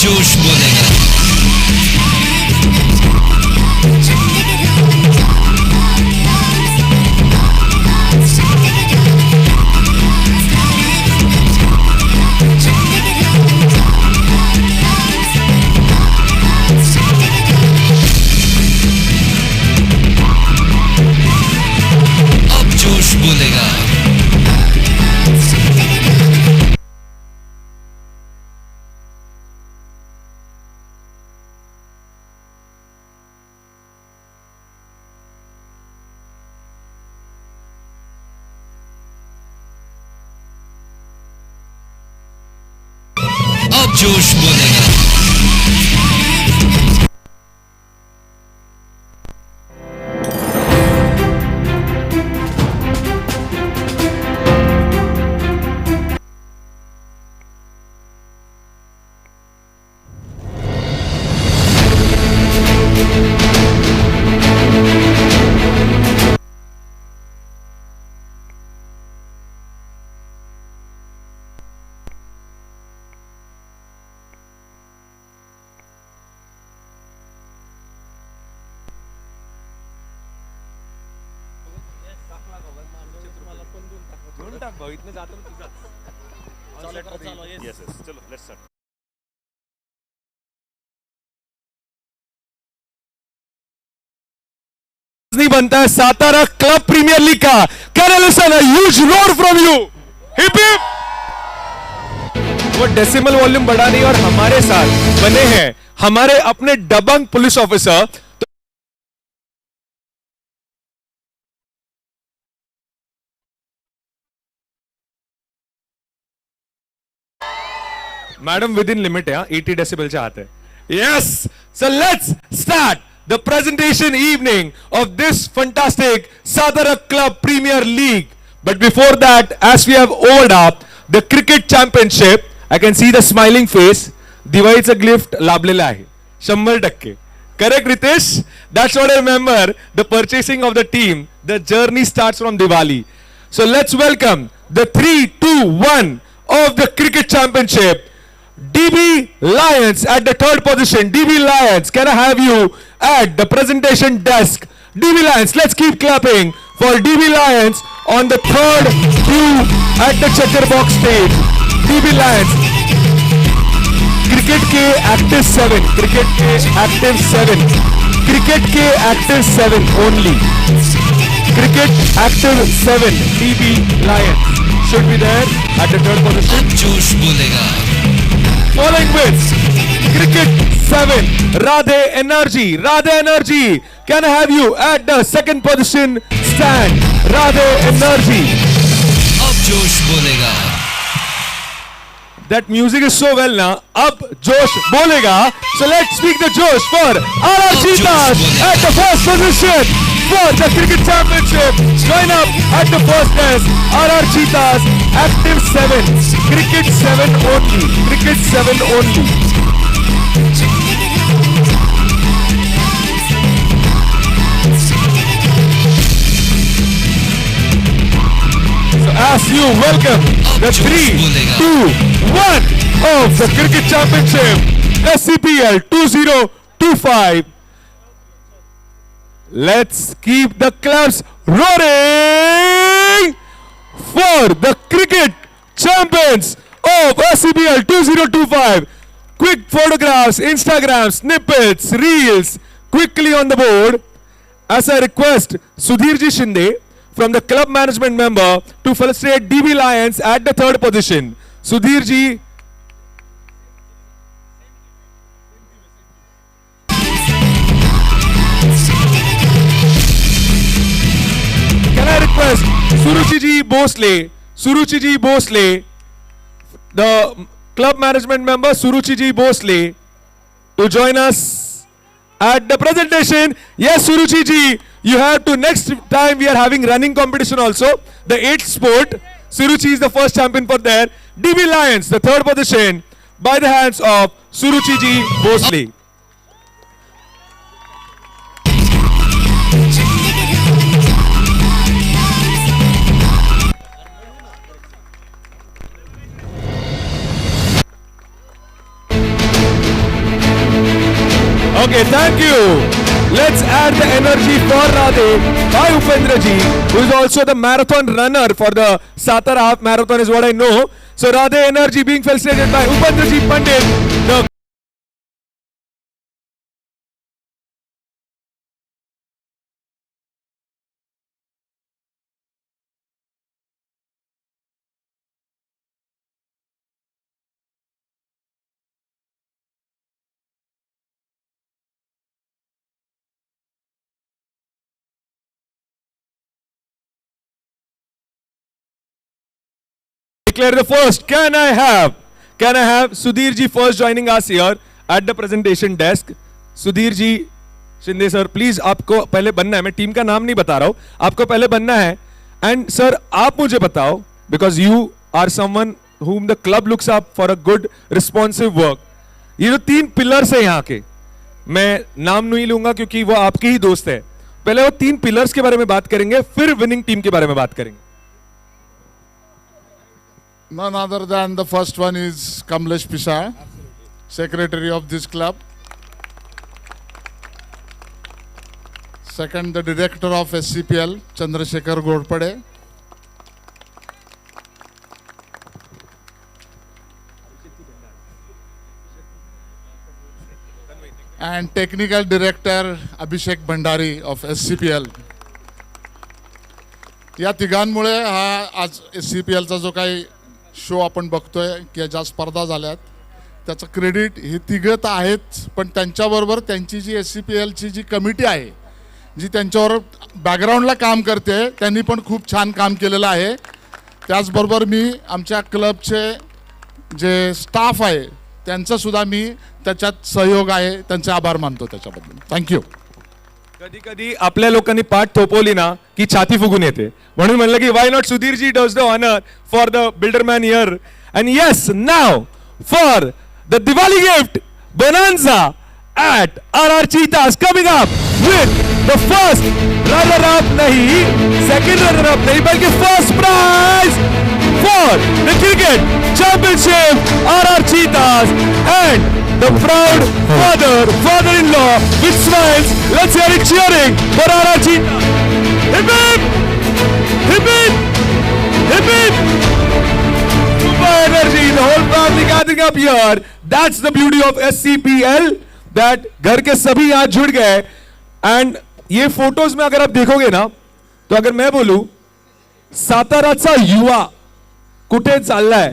जोश बोलेगा। अब जोश बोलेगा। अब जोश बोलेगा। Yes, yes. चलो, let's start. नहीं बनता है सातारा क्लब प्रीमियर लीग का। Can I listen a huge roar from you? Hip hip. वो डेसिमल वॉल्यूम बढ़ा नहीं और हमारे साथ बने हैं हमारे अपने दबंग police officer. Madam within limit है, 80 डेसिबल चाहते हैं। Yes, so let's start the presentation evening of this fantastic Satara Club Premier League. But before that, as we have over up the cricket championship, I can see the smiling face. दिवाळीचं gift लाभलेलं आहे 100%. Correct, Ritesh? That's what I remember. The purchasing of the team, the journey starts from Diwali. So let's welcome the 3, 2, 1 of the cricket championship. DB Lions at the third position. DB Lions, can I have you at the presentation desk? DB Lions, let's keep clapping for DB Lions on the third queue at the checker box stage. DB Lions, cricket के active 7, cricket के active 7, cricket के active 7 only. Cricket active 7, DB Lions should be there at the third position. अब जोश बोलेगा। Following with cricket 7, Radhe Energy. Radhe Energy, can I have you at the second position stand? Radhe Energy. अब जोश बोलेगा। That music is so well now. Ab Josh bolega. So let's speak the Josh for RR Cheetahs at the first position for the cricket championship. Join up at the first desk. RR Cheetahs active 7. Cricket 7 only. Cricket 7 only. So as you welcome the 3, 2, 1 of the cricket championship SCPL 2025. Let's keep the claps roaring for the cricket champions of SCPL 2025. Quick photographs, Instagram snippets, reels quickly on the board. As I request Sudhirji Shinde from the club management member to felicitate DB Lions at the third position. Sudhirji. Can I request Suruchi ji Bosle, the club management member Suruchi ji Bosle, to join us at the presentation. Yes, Suruchi ji, you have to, next time we are having running competition also, the 8th sport. Suruchi is the first champion for there. DB Lions, the third position, by the hands of Suruchi ji Bosle. Okay, thank you. Let's add the energy for Radhe by Upendra ji, who is also the marathon runner for the Satara half marathon is what I know. So Radhe energy being facilitated by Upendra ji Pandit. The declare the first. Can I have Sudhir ji first joining us here at the presentation desk? Sudhir ji Shinde sir please आपको पहले बनना है, मैं team का नाम नहीं बता रहा हूं, आपको पहले बनना है. एंड सर आप मुझे बताओ, because you are someone whom the club looks up for a good responsive work. ये जो 3 पिलर्स है यहाँ के, मैं नाम नहीं लूंगा क्योंकि वो आपके ही दोस्त है. पहले वो 3 पिलर्स के बारे में बात करेंगे, फिर विनिंग टीम के बारे में बात करेंगे. None other than the first one is Kamlesh Pisa, secretary of this club. Second, the director of SCPL, Chandrasekhar Godpade. And technical director Abhishek Bhandari of SCPL. या तिघांमुळे हा आज SCPLचा जो काही शो आपण बघतोय की ज्या स्पर्धा झाल्यात त्याचं क्रेडिट हे तिघत आहेत, पण त्यांच्याबरोबर त्यांची जी SCPLची जी कमिटी आहे जी त्यांच्यावर बॅकग्राऊंडला काम करते त्यांनी पण खूप छान काम केलेलं आहे. त्याचबरोबर मी आमच्या क्लबचे जे स्टाफ आहे त्यांचा सुद्धा मी त्याच्यात सहयोग आहे, त्यांचे आभार मानतो त्याच्याबद्दल. थँक्यू. कधी कधी आपल्या लोकांनी पाठ थोपवली ना की छाती फुगून येते, म्हणून म्हणलं की why not Sudhir ji does the honour for the builder man here. And yes, now for the Diwali gift bonanza at RR Cheetahs coming up with the first runner-up nahi, second runner-up nahi, balki first prize for the cricket championship RR Cheetahs and the proud father-in-law with smiles. Let's hear it cheering for RR Cheetahs. Hip hip, hip hip, hip hip. Super energy, the whole family gathering up here. That's the beauty of SCPL. That घर के सभी यहाँ जुड़ गए. And ये photos में अगर आप देखोगे ना, तो अगर मैं बोलूं साताराचा युवा कुठे चाललाय,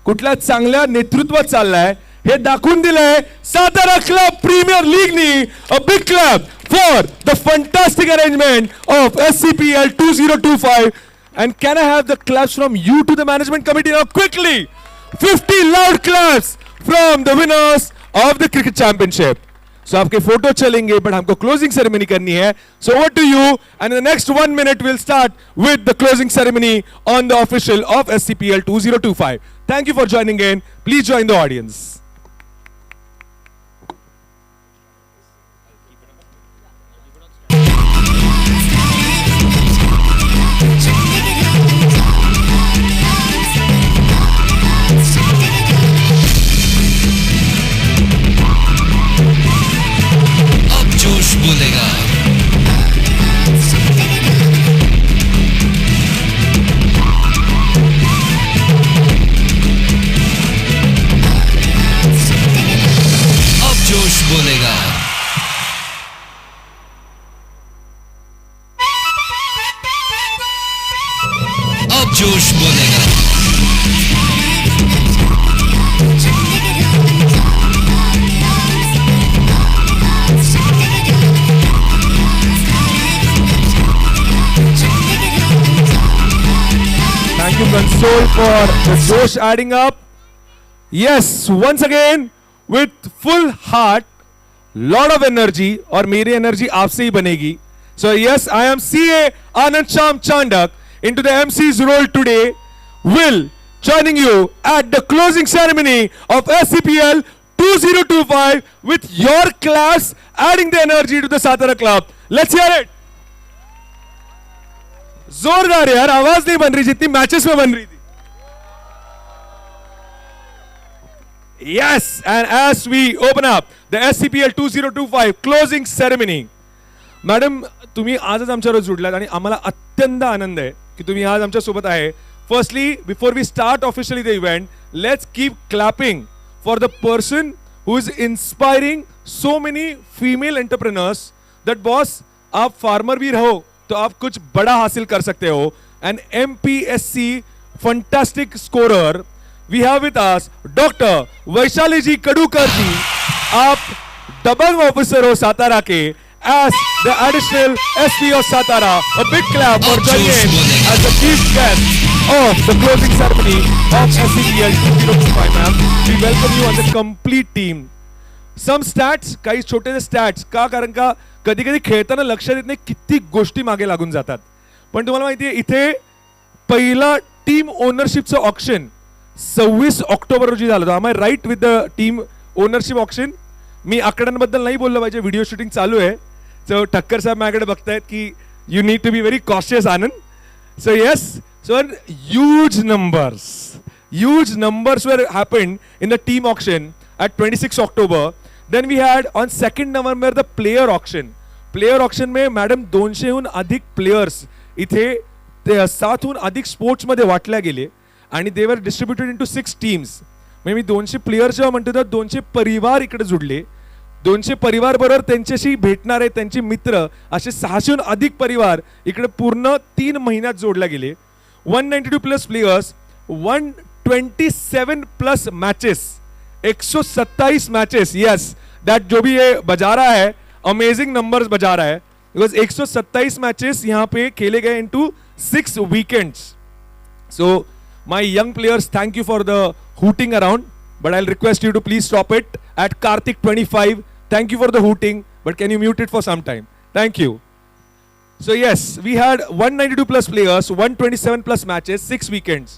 कुठल्या चांगल्या नेतृत्वात चाललाय हे दाखवून दिलंय सातारा क्लब प्रीमियर लीगनी. A big clap for the fantastic arrangement of SCPL 2025. And can I have the claps from you to the management committee now quickly? 50 loud claps from the winners of the cricket championship. So आपके photo चलेंगे, but हमको closing ceremony करनी है. So over to you, and in the next 1 minute we'll start with the closing ceremony on the official of SCPL 2025. Thank you for joining in. Please join the audience. अब जोश बोलेगा. अब जोश बोलेगा. अब जोश बोलेगा. Thank you, Console, for the Josh adding up. Yes, once again, with full heart, lot of energy, और मेरी energy आपसे ही बनेगी. So yes, I am CA Anand Sham Chandak into the MC's role today. Will joining you at the closing ceremony of SCPL 2025 with your claps adding the energy to the Satara Club. Let's hear it. जोरदार यार, आवाज नहीं बन रही जितनी matches में बन रही थी. Yes, and as we open up the SCPL 2025 closing ceremony, madam तुम्ही आजच आमच्यावर जुडलात आणि आम्हाला अत्यंत आनंद आहे की तुम्ही आज आमच्या सोबत आहे. Firstly before we start officially the event, let's keep clapping for the person who is inspiring so many female entrepreneurs that boss आप फार्मर भी रहो तो आप कुछ बड़ा हासिल कर सकते हो. An MPSC fantastic scorer we have with us doctor Vaishali ji Kadukar ji. आप दबंग ऑफिसर हो सातारा के as the additional SP of Satara. A big clap for joining in as the chief guest of the closing ceremony of SCPL 2025, ma'am. We welcome you on the complete team. Some stats, काही छोटे stats का, कारण का कधी कधी खेळताना लक्षात येत नाही किती गोष्टी मागे लागून जातात. पण तुम्हाला माहिती आहे इथे पहिला टीम ओनरशिपचं ऑक्शन 26 ऑक्टोबर रोजी झालं होतं. I right with the team ownership auction. मी आकड्यांबद्दल नाही बोललं पाहिजे, व्हिडिओ शूटिंग चालू आहे. सो ठक्कर साहेब माझ्याकडे बघतायत की you need to be very cautious Anand. So yes, so huge numbers were happened in the team auction at 26 October. Then we had on 2nd November the player auction. Player auction में madam 200हून अधिक players इथे 7हून अधिक sports मध्ये वाटल्या गेले आणि दे वर distributed into 6 teams. म्हणजे मी 200 players जेव्हा म्हणतो तर 200 परिवार इकडे जुडले. 200 परिवार बरोबर त्यांच्याशी भेटणारे त्यांचे मित्र असे 600हून अधिक परिवार इकडे पूर्ण 3 महिन्यात जोडले गेले. 192 plus players, 127 plus matches, 127 matches. Yes, that जो भी ये बजा रहा है अमेजिंग नंबर्स बजा रहा है, बिकॉज 127 मैचेस यहाँ पे खेले गए into 6 weekends. So my young players, thank you for the hooting around, but I'll request you to please stop it at Karthik 25. Thank you for the hooting, but can you mute it for some time? Thank you. So yes, we had 192 plus players, 127 plus matches, 6 weekends.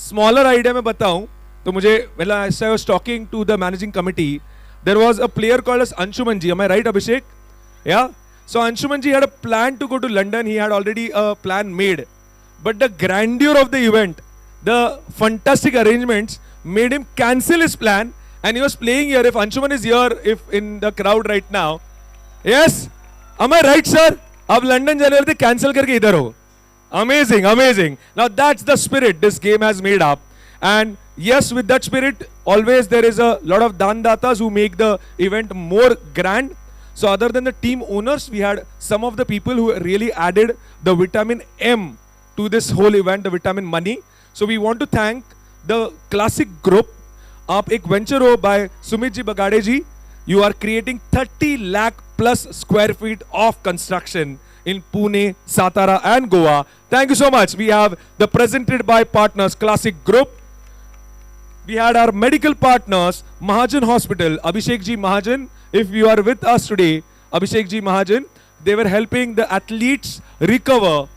Smaller idea मैं बताऊं तो मुझे, when I was talking to the managing committee, there was a player called as Anshuman ji. Am I right, Abhishek? Yeah. So Anshuman ji had a plan to go to London. He had already a plan made, but the grandeur of the event, the fantastic arrangements made him cancel his plan, and he was playing here. If Anshuman is here, if in the crowd right now, yes, am I right, sir? आप London जाने वाले थे, cancel करके इधर हो. Amazing, amazing. Now that's the spirit this game has made up, and yes, with that spirit, always there is a lot of dan datas who make the event more grand. So other than the team owners, we had some of the people who really added the vitamin M to this whole event, the vitamin money. So we want to thank the classic group. आप एक venture हो by Sumit ji Bagade ji. You are creating 30 lakh plus square feet of construction in Pune, Satara and Goa. Thank you so much. We have the presented by partners Classic Group. We had our medical partners Mahajan Hospital, Abhishek ji Mahajan. If you are with us today, Abhishek ji Mahajan, they were helping the athletes recover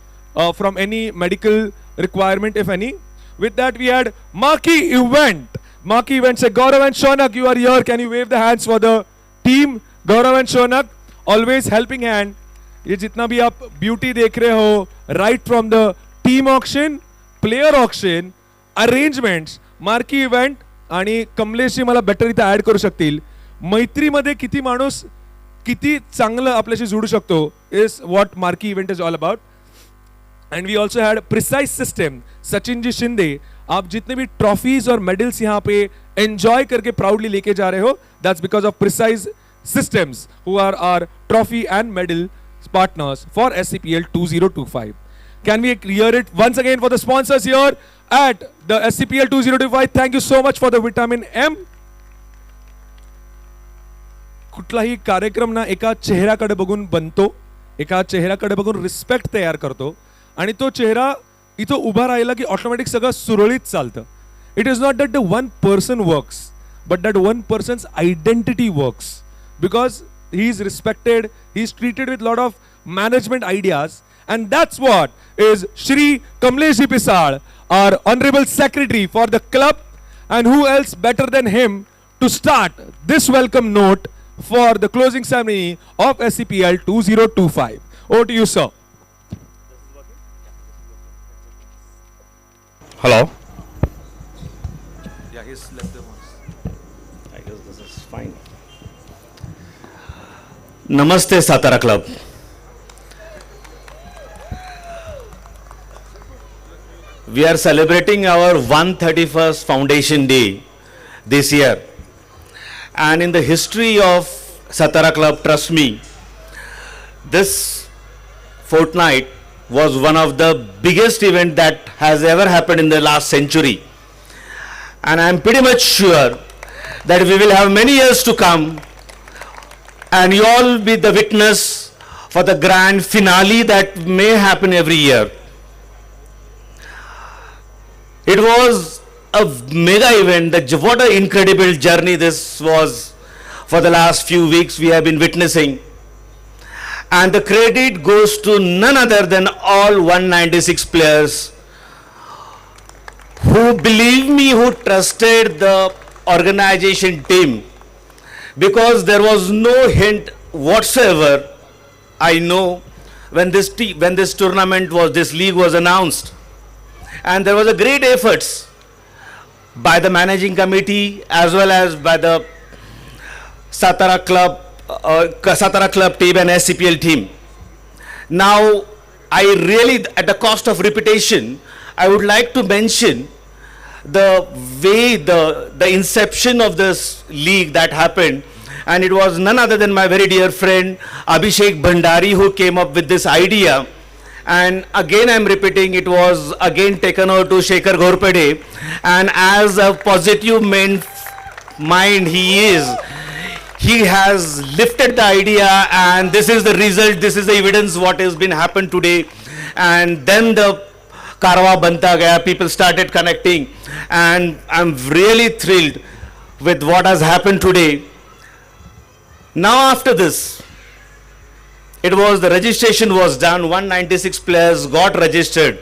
from any medical requirement, if any. With that, we had Marquee Event. Marquee Event say Gaurav and Shonak, you are here. Can you wave the hands for the team? Gaurav and Shonak, always helping hand. ये जितना भी आप beauty देख रहे हो, right from the team auction, player auction, arrangements, Marquee Event आणि कमलेश जी मला better इथे ऍड करू शकतील. मैत्रीमध्ये किती माणूस किती चांगलं आपल्याशी जोडू शकतो is what Marquee Event is all about. And we also had Precise System. Sachin ji Shinde, आप जितने भी ट्रॉफीज और मेडल्स यहाँ पे एंजॉय करके प्राउडली लेके जा रहे हो, that's because of Precise Systems, who are our trophy and medal partners for SCPL 2025. Can we hear it once again for the sponsors here at the SCPL 2025? Thank you so much for the vitamin M. कुठलाही कार्यक्रम ना एका चेहऱ्याकडे बघून बनतो, एका चेहऱ्याकडे बघून respect तयार करतो आणि तो चेहरा इथं उभा राहिला की ऑटोमॅटिक सगळं सुरळीत चालतं. It is not that the one person works, but that one persons identity works, because he is respected, he is treated with lot of management ideas, and that's what is Shri Kamlesh Ji Pisal, our honorable secretary for the club, and who else better than him to start this welcome note for the closing ceremony of SCPL 2025. Over to you, sir. Hello. Yeah, he's left the ones. It's fine. Namaste Satara Club. We are celebrating our 131st Foundation Day this year. And in the history of Satara Club, trust me, this fortnight was one of the biggest event that has ever happened in the last century. And I am pretty much sure that we will have many years to come and you all be the witness for the grand finale that may happen every year. It was a mega event. What an incredible journey this was for the last few weeks we have been witnessing. And the credit goes to none other than all 196 players who, believe me, who trusted the organization team, because there was no hint whatsoever. I know when this tournament was, this league was announced, and there was a great efforts by the managing committee as well as by the Satara Club team and SCPL team. Now, I really, at the cost of repetition, I would like to mention the way the inception of this league that happened, and it was none other than my very dear friend Abhishek Bhandari who came up with this idea. And again I'm repeating, it was again taken over to Shekhar Ghorpade, and as a positive mind he has lifted the idea, and this is the result, this is the evidence what has been happened today. And then the Karwa Banta Gaya, people started connecting, and I'm really thrilled with what has happened today. Now after this, the registration was done, 196 players got registered,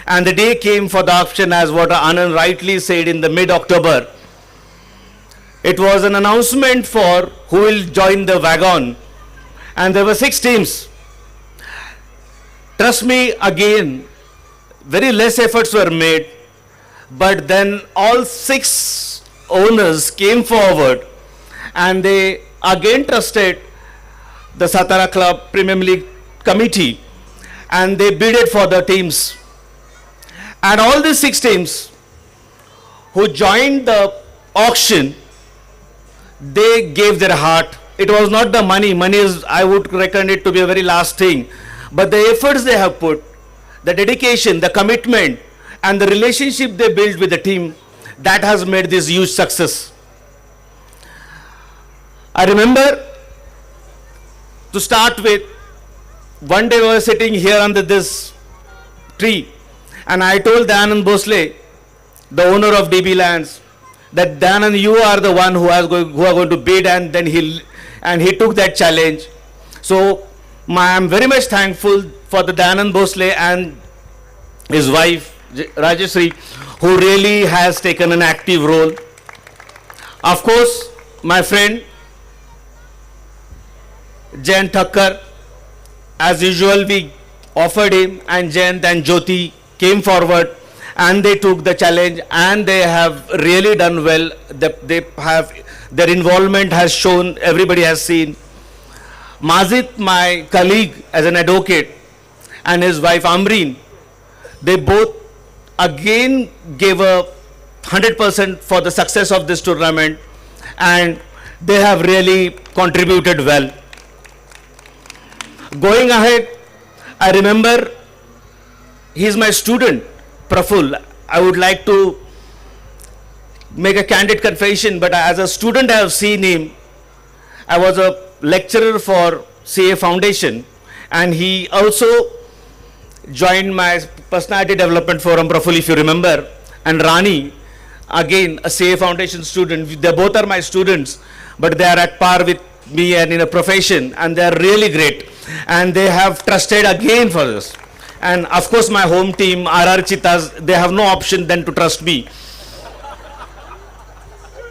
and the day came for the auction, as what Anand rightly said, in the mid-October. It was an announcement for who will join the wagon, and there were 6 teams. Trust me, again, very less efforts were made, but then all 6 owners came forward and they again trusted the Satara Club Premium League committee, and they bidded for the teams. And all these 6 teams who joined the auction, they gave their heart. It was not the money. Money is, I would reckon it to be a very last thing. But the efforts they have put, the dedication, the commitment, and the relationship they built with the team, that has made this huge success. I remember, to start with, one day we were sitting here under this tree, and I told Dayanand Bhosle, the owner of DB Lands, that Dayanand, you are the one who are going to bid, and then he took that challenge. So I am very much thankful for the Dayanand Bhosle and his wife Rajeshri, who really has taken an active role. Of course, my friend Jayant Thakkar, as usual we offered him, and Jayant and Jyoti came forward and they took the challenge, and they have really done well. Their involvement has shown, everybody has seen. Mazit, my colleague as an advocate, and his wife Amreen, they both again gave a 100% for the success of this tournament, and they have really contributed well. Going ahead, I remember he's my student, Praful. I would like to make a candid confession, but as a student I have seen him. I was a lecturer for CA Foundation, and he also joined my personality development forum, Praful, if you remember. And Rani, again a CA Foundation student. They both are my students, but they are at par with me and in a profession, and they are really great, and they have trusted again for this. And of course my home team, RR Chitas, they have no option than to trust me,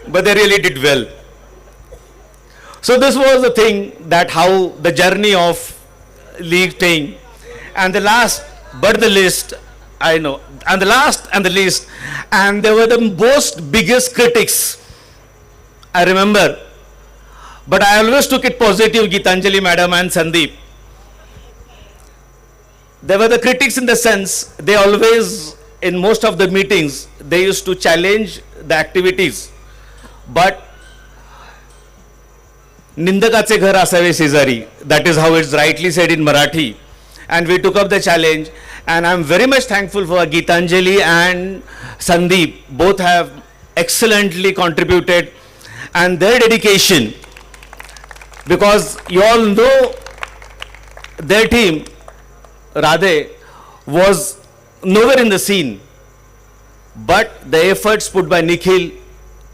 but they really did well. So this was the thing, that how the journey of league thing. And the last but the least, I know, and the last and the least, and they were the most biggest critics I remember. But I always took it positive, Geetanjali madam and Sandeep. They were the critics in the sense, they always, in most of the meetings, they used to challenge the activities. But Nindakache ghar asave shezari. That is how it's rightly said in Marathi. And we took up the challenge. And I'm very much thankful for Geetanjali and Sandeep. Both have excellently contributed. And their dedication, because you all know their team, Radhe, was nowhere in the scene. But the efforts put by Nikhil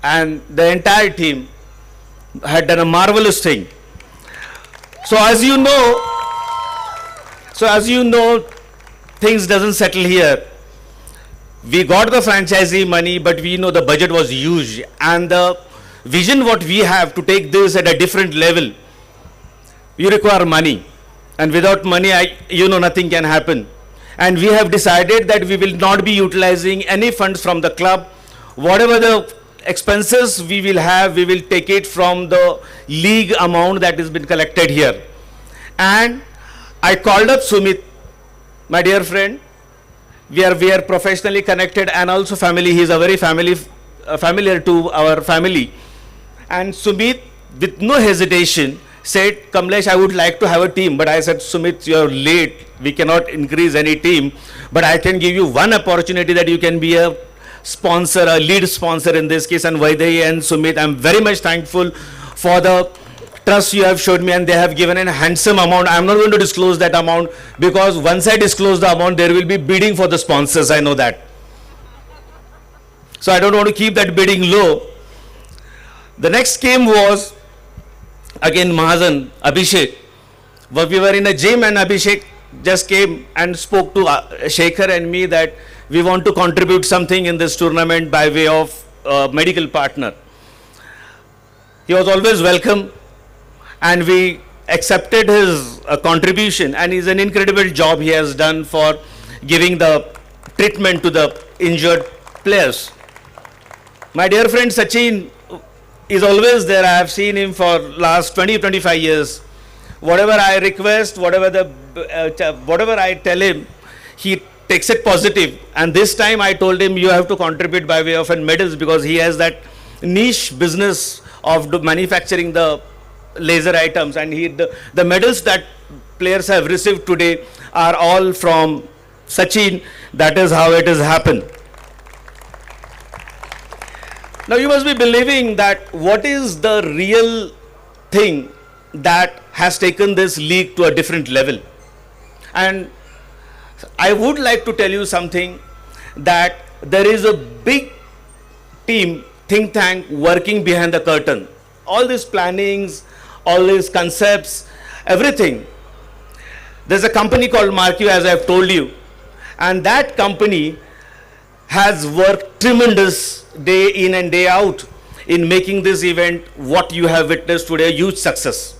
and the entire team had done a marvelous thing. So as you know, things doesn't settle here. We got the franchisee money, but we know the budget was huge. And the vision what we have to take this at a different level, you require money. And without money, nothing can happen. And we have decided that we will not be utilizing any funds from the club. Whatever the expenses we will have, we will take it from the league amount that has been collected here. And I called up Sumit, my dear friend. We are professionally connected and also family. He is a very familiar to our family. And Sumit, with no hesitation, said, Kamlesh, I would like to have a team. But I said, Sumit, you are late. We cannot increase any team. But I can give you one opportunity that you can be a sponsor, a lead sponsor in this case. And Vaidehi and Sumit, I'm very much thankful for the trust you have showed me, and they have given a handsome amount. I'm not going to disclose that amount, because once I disclose the amount, there will be bidding for the sponsors. I know that. So I don't want to keep that bidding low. The next game was, again, Mahajan, Abhishek. We were in a gym and Abhishek just came and spoke to Shekhar and me that we want to contribute something in this tournament by way of medical partner. He was always welcome, and we accepted his contribution, and it's an incredible job he has done for giving the treatment to the injured players. My dear friend Sachin is always there. I have seen him for last 20-25 years. Whatever I request, whatever I tell him, he takes it positive. And this time I told him, you have to contribute by way of medals, because he has that niche business of manufacturing the laser items, and the medals that players have received today are all from Sachin. That is how it has happened. Now you must be believing that what is the real thing that has taken this league to a different level. And I would like to tell you something, that there is a big team, think tank working behind the curtain. All these plannings, all these concepts, everything. There's a company called Marquee, as I've told you, and that company has worked tremendous day in and day out in making this event what you have witnessed today a huge success.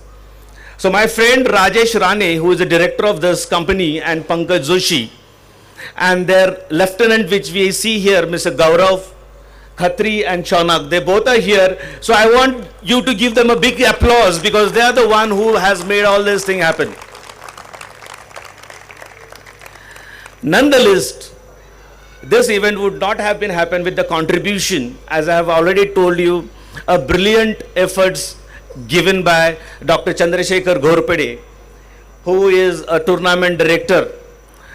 So my friend Rajesh Rane, who is the director of this company, and Pankaj Joshi, and their lieutenant, which we see here, Mr. Gaurav Khatri and Chaunak, they both are here. So I want you to give them a big applause, because they are the one who has made all this thing happen. Nonetheless, this event would not have been happen with the contribution, as I have already told you, a brilliant efforts given by Dr. Chandrasekhar Ghorpade, who is a tournament director.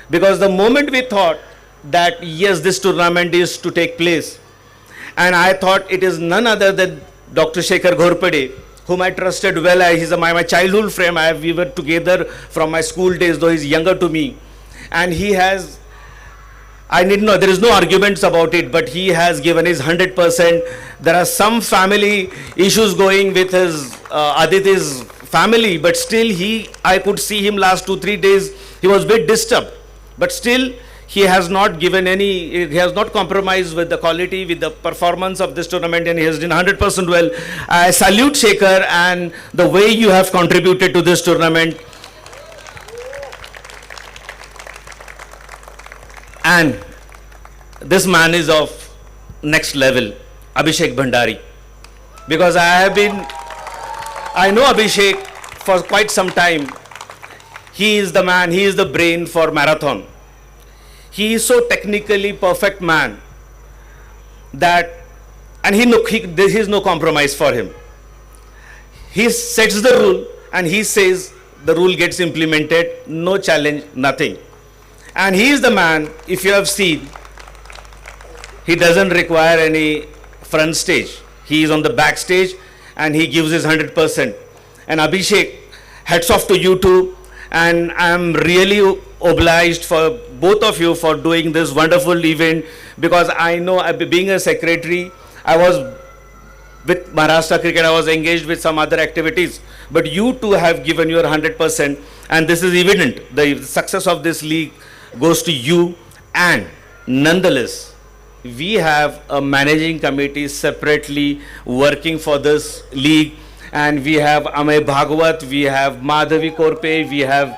Because the moment we thought that yes, this tournament is to take place, and I thought it is none other than Dr. Shekhar Ghorpade, whom I trusted well. He's my childhood friend. We were together from my school days, though he's younger to me. And he has, there is no arguments about it, but he has given his 100%. There are some family issues going with his Aditi's family, but still I could see him last 2-3 days, he was a bit disturbed. But still, he has not compromised with the quality, with the performance of this tournament, and he has done 100% well. I salute Shekhar and the way you have contributed to this tournament. And this man is of next level, Abhishek Bhandari. because I know Abhishek for quite some time. He is the man, he is the brain for marathon. He is so technically perfect man that, and there is no compromise for him. He sets the rule and he says the rule gets implemented, no challenge, nothing. And he is the man, if you have seen, he doesn't require any front stage. He is on the backstage and he gives his 100%. And Abhishek, hats off to you too. And I'm really obliged for both of you for doing this wonderful event, because I know being a secretary, I was with Maharashtra Cricket, I was engaged with some other activities, but you two have given your 100%, and this is evident. The success of this league goes to you, and nonetheless, we have a managing committee separately working for this league, and we have Amay Bhagwat, we have Madhavi Korpe, we have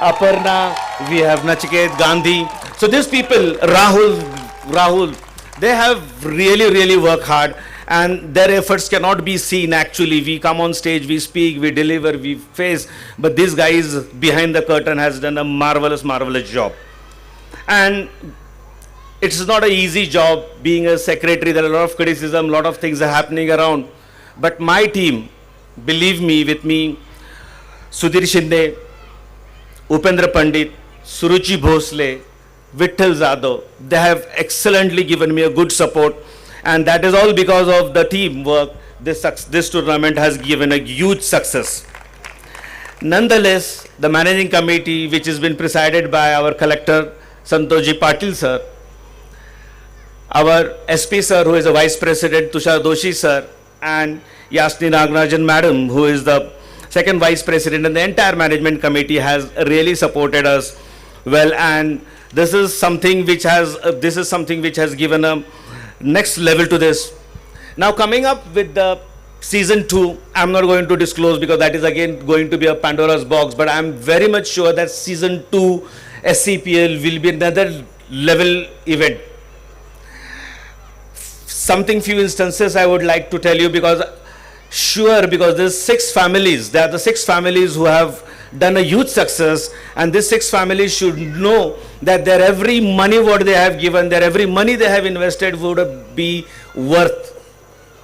Aparna, we have Nachiket Gandhi. So these people, Rahul, they have really worked hard, and their efforts cannot be seen actually. We come on stage, we speak, we deliver, we face, but these guys behind the curtain has done a marvelous job. And it's not an easy job being a secretary. There are a lot of criticism, a lot of things are happening around. But my team, believe me, with me, Sudhir Shinde, Upendra Pandit, Suruchi Bhosle, Vitthal Zadav, they have excellently given me a good support. And that is all because of the teamwork. This tournament has given a huge success. Nonetheless, the managing committee, which has been presided by our collector, Santoshji Patil sir, our SP sir, who is a vice president, Tushar Doshi sir, and Yasni Nagarajan madam, who is the second vice president, and the entire management committee has really supported us well. And this is something which has given a next level to this. Now coming up with the season 2, I'm not going to disclose because that is again going to be a Pandora's box, but I'm very much sure that season 2 SCPL will be another level event. Few instances I would like to tell you, because there's 6 families, there are the 6 families who have done a huge success, and these 6 families should know that their every money what they have given, their every money they have invested would be worth.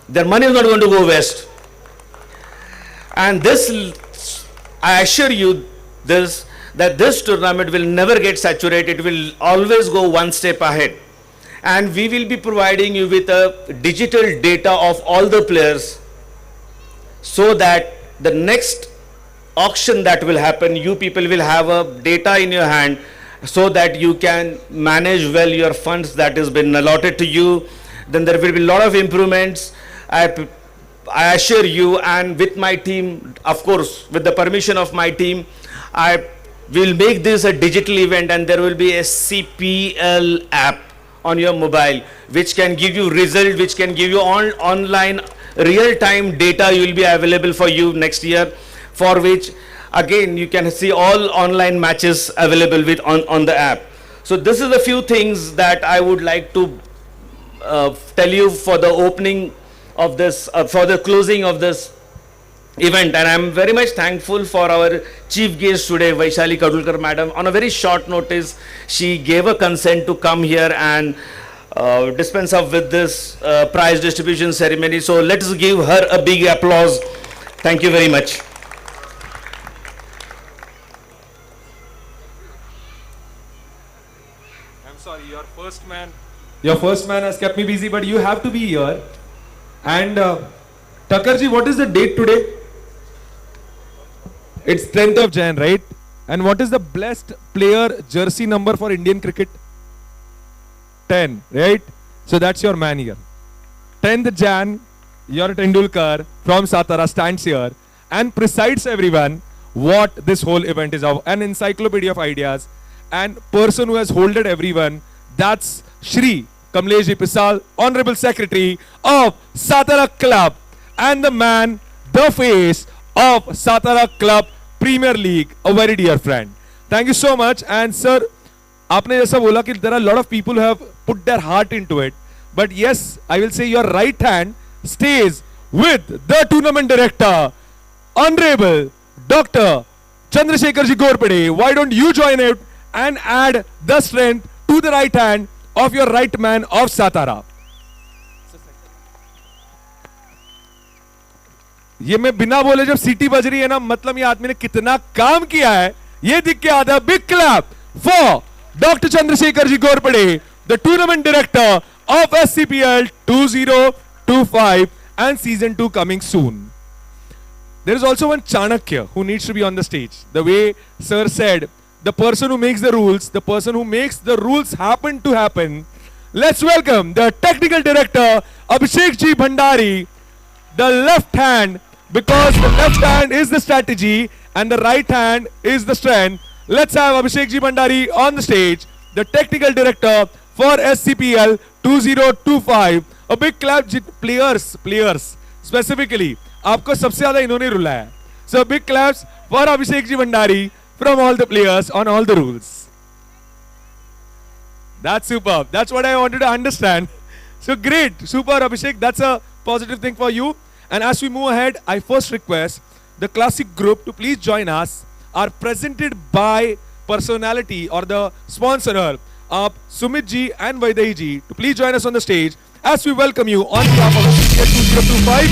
Their money is not going to go waste. And this, I assure you that this tournament will never get saturated. It will always go one step ahead. And we will be providing you with a digital data of all the players, so that the next auction that will happen, you people will have a data in your hand, so that you can manage well your funds that has been allotted to you. Then there will be a lot of improvements. I assure you, and with my team, of course, with the permission of my team, I will make this a digital event, and there will be a CPL app on your mobile, which can give you result, which can give you online real-time data. You will be available for you next year, for which again you can see all online matches available with on the app. So this is a few things that I would like to tell you for the opening of this, for the closing of this event. And I'm very much thankful for our chief guest today, Vaishali Kadulkar madam. On a very short notice, she gave a consent to come here and dispense up with this prize distribution ceremony. So let's give her a big applause. Thank you very much. I'm sorry, your first man has kept me busy, but you have to be here. And Thakurji, what is the date today? It's 10th of Jan, right? And what is the blessed player jersey number for Indian cricket? 10, right? So that's your man here. 10th Jan, your Tendulkar from Satara stands here and presides everyone what this whole event is of. An encyclopedia of ideas, and person who has holded everyone, that's Shri Kamlesh Pisal, Honorable Secretary of Satara Club, and the man, the face of Satara Club Premier League, a very dear friend. Thank you so much. And sir, आपने जैसा बोला कि there are a lot of people who have put their heart into it, but yes, I will say your right hand stays with the tournament director, Honorable Dr. Chandrasekhar Ji Gorpade. Why don't you join it and add the strength to the right hand of your right man of Satara. ये मैं बिना बोले जब सीटी बज रही है ना, मतलब ये आदमी ने कितना काम किया है ये दिख के आता है. Big clap for doctor Chandrashekhar ji Ghorpade, the tournament director of SCPL 2025 and season 2 coming soon. There is also one Chanakya who needs to be on the stage. The way sir said, the person who makes the rules, the person who makes the rules happen to happen. Let's welcome the technical director Abhishek Ji Bhandari, the left hand, because the left hand is the strategy and the right hand is the strength. Let's have Abhishek Ji Bhandari on the stage, the technical director for SCPL 2025. A big clap, players specifically. आपको सबसे ज्यादा इन्होंने रुलाया है. So big claps for Abhishek Ji Bhandari from all the players on all the rules. That's superb. That's what I wanted to understand. So great, super Abhishek. That's a positive thing for you. And as we move ahead, I first request the classic group to please join us. Are presented by personality or the sponsorer of Sumit Ji and Vaidehi Ji to please join us on the stage as we welcome you on behalf of SCPL 2025.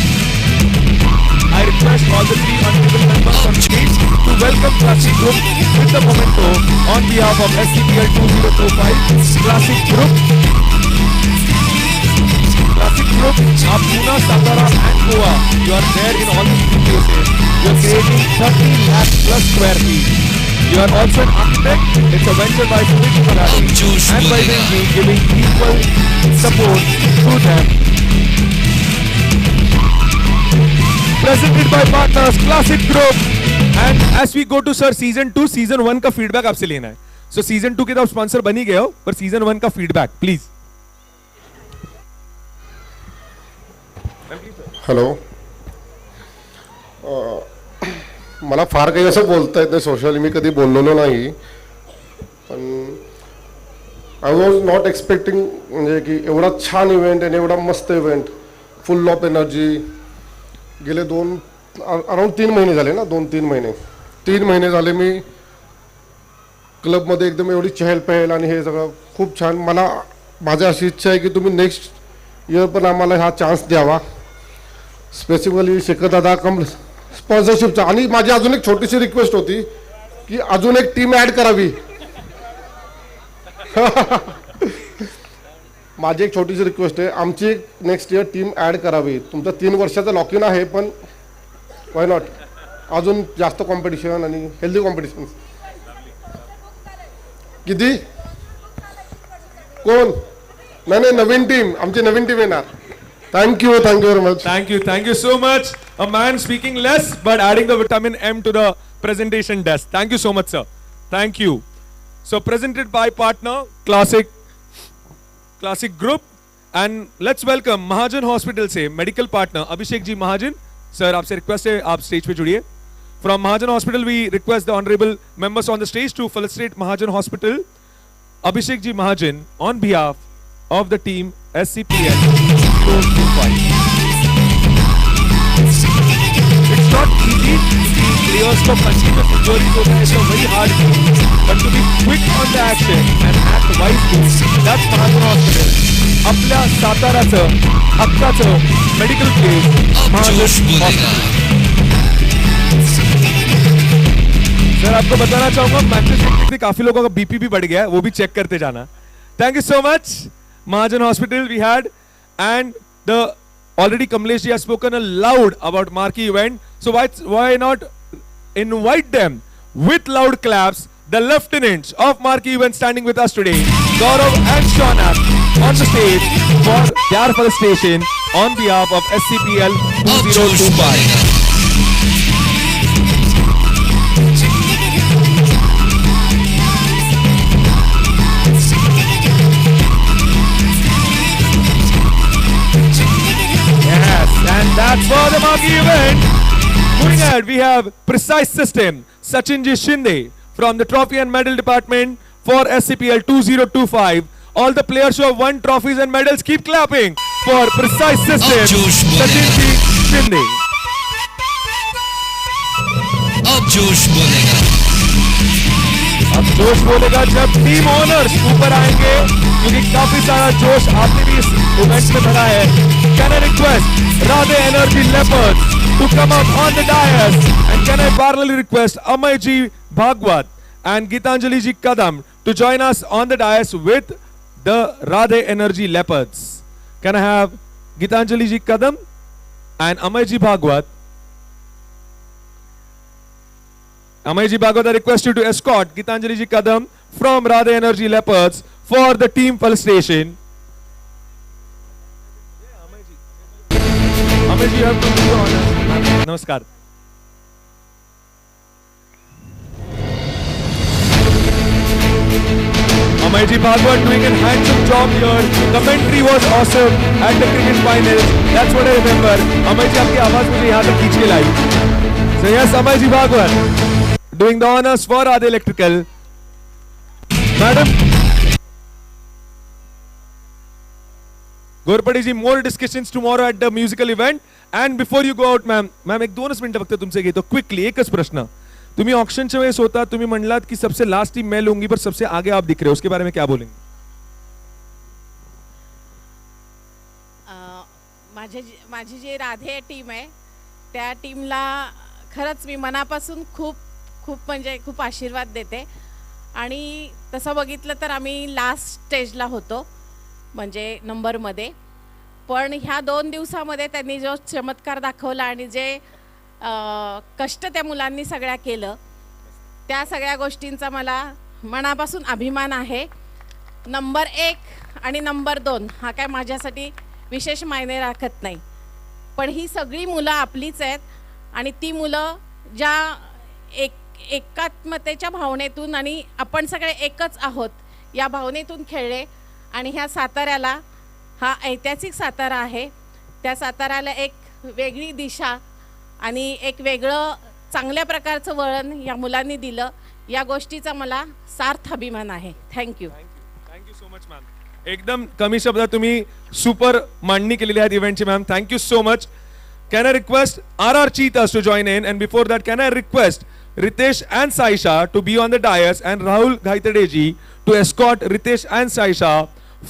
I request all the three honorable members on stage to welcome Classic Group with the memento on behalf of SCPL 2025. Classic Group, आप Pune, Satara and Goa, you are there in all these three places. You are creating 30 lakh plus square feet. You are also an architect. It's a venture by Sumit Ji and by Vaidehi giving equal support to them. Presented by partners Classic Group. And as we go to sir season 2, season 1 का feedback आपसे लेना है. So season 2 के तो आप sponsor बन ही गए हो, पर season 1 का feedback please. हॅलो. मला फार काही असं बोलता येत नाही, सोशली मी कधी बोललेलो नाही, पण आय वॉज नॉट एक्सपेक्टिंग म्हणजे की एवढा छान इव्हेंट आणि एवढा मस्त इव्हेंट, फुल ऑफ एनर्जी. गेले अराउंड 3 महिने झाले ना, 2-3 महिने, 3 महिने झाले मी क्लबमध्ये एकदम एवढी चहलपहल आणि हे सगळं खूप छान. मला माझी अशी इच्छा आहे की तुम्ही नेक्स्ट इयर पण आम्हाला हा चान्स द्यावा, स्पेसिफिकली शेखर दादा कम स्पॉन्सरशिपचा. आणि माझी अजून एक छोटीशी रिक्वेस्ट होती की अजून एक टीम ॲड करावी. माझी एक छोटीशी रिक्वेस्ट आहे, आमची एक नेक्स्ट इयर टीम ॲड करावी. तुमचं 3 वर्षाचं लॉक इन आहे, पण वाय नॉट अजून जास्त कॉम्पिटिशन आणि हेल्दी कॉम्पिटिशन. किती कोण? नाही, नवीन टीम, आमची नवीन टीम येणार. Thank you very much. Thank you so much. A man speaking less but adding the vitamin M to the presentation desk. Thank you so much, sir. Thank you. So presented by partner Classic Group, and let's welcome Mahajan Hospital से medical partner Abhishek Ji Mahajan. Sir, आपसे request है आप stage पे जुड़िए. From Mahajan Hospital we request the honorable members on the stage to felicitate Mahajan Hospital. Abhishek Ji Mahajan on behalf of the team SCPL 2025. It's not easy to players को continuous injuries होता है, it's a very hard thing, but to be quick on the action and act wisely, that's Mahajan Hospital. आपल्या साताराचं हक्काचं medical case महाजन hospital. Sir आपको बताना चाहूंगा Manchester में काफी लोगों का बीपी भी बढ़ गया है, वो भी चेक करते जाना. Thank you so much. Mahajan Hospital we had, and the already Kamlesh ji has spoken a loud about marquee event, so why not invite them with loud claps, the lieutenants of marquee event standing with us today, Gaurav and Shaunak on the stage for their felicitation on behalf of SCPL 2025. And that's for the marquee event. Moving ahead, we have Precise System, Sachin Ji Shinde from the Trophy and Medal Department for SCPL 2025. All the players who have won trophies and medals, keep clapping for Precise System, Sachin Ji Shinde. अब जोश बोलेगा. अब जोश बोलेगा जब team owners ऊपर आएंगे, क्योंकि काफी सारा जोश आपने भी इस इवेंट में भरा है. Can I request Radhe Energy Leopards to come up on the dais, and can I parallelly request Amay ji Bhagwat and Gitanjali ji Kadam to join us on the dais with the Radhe Energy Leopards. Can I have Gitanjali ji Kadam and Amay ji Bhagwat? Amay ji Bhagwat, I request you to escort Gitanjali ji Kadam from Radhe Energy Leopards for the team felicitation. Amay ji, you have to do the honors. Namaskar. Amay ji Bhagwat doing a handsome job here. Commentary was awesome at the cricket finals. That's what I remember. Amay ji, आपकी आवाज मुझे यहाँ तक खींच के लाई. So yes, Amay ji Bhagwat doing the honors for Radhe Electrical. Madam Gorpade ji, more discussions tomorrow at the musical event. And before you go out, ma'am, एक 2 मिनिटं फक्त तुमचे घेतो क्विकली. एकच प्रश्न. तुम्ही ऑक्शनच्या वेळेस होता, तुम्ही म्हणलात की सबसे लास्ट टीम मैं लूंगी पर सबसे आगे आप दिख रहे हो, उसके बारे में क्या बोलेंगे? माझी जी राधे टीम आहे त्या टीमला खरंच मी मनापासून खूप खूप म्हणजे खूप आशीर्वाद देते. आणि तसं बघितलं तर आम्ही लास्ट स्टेजला होतो म्हणजे नंबरमध्ये, पण ह्या 2 दिवसामध्ये त्यांनी जो चमत्कार दाखवला आणि जे कष्ट त्या मुलांनी सगळ्या केलं, त्या सगळ्या गोष्टींचा मला मनापासून अभिमान आहे. नंबर 1 आणि नंबर 2 हा काय माझ्यासाठी विशेष मायने राखत नाही, पण ही सगळी मुलं आपलीच आहेत आणि ती मुलं ज्या एकात्मतेच्या भावनेतून आणि आपण सगळे एकच आहोत या भावनेतून खेळले. आणि ह्या साताऱ्याला, हा ऐतिहासिक सातारा आहे, त्या साताऱ्याला एक वेगळी दिशा आणि एक वेगळं चांगल्या प्रकारचं वळण या मुलांनी दिलं. या गोष्टीचा मला सार्थ अभिमान आहे. Thank you. Thank you so much ma'am. एकदम कमी शब्दात तुम्ही सुपर मांडणी केलेली आहे इव्हेंटची ma'am. Thank you so much. Can I request RR Cheetahs to join in, and before that can I request Ritesh and Saisha to be on the dais and Rahul Ghaitadeji to escort Ritesh and Saisha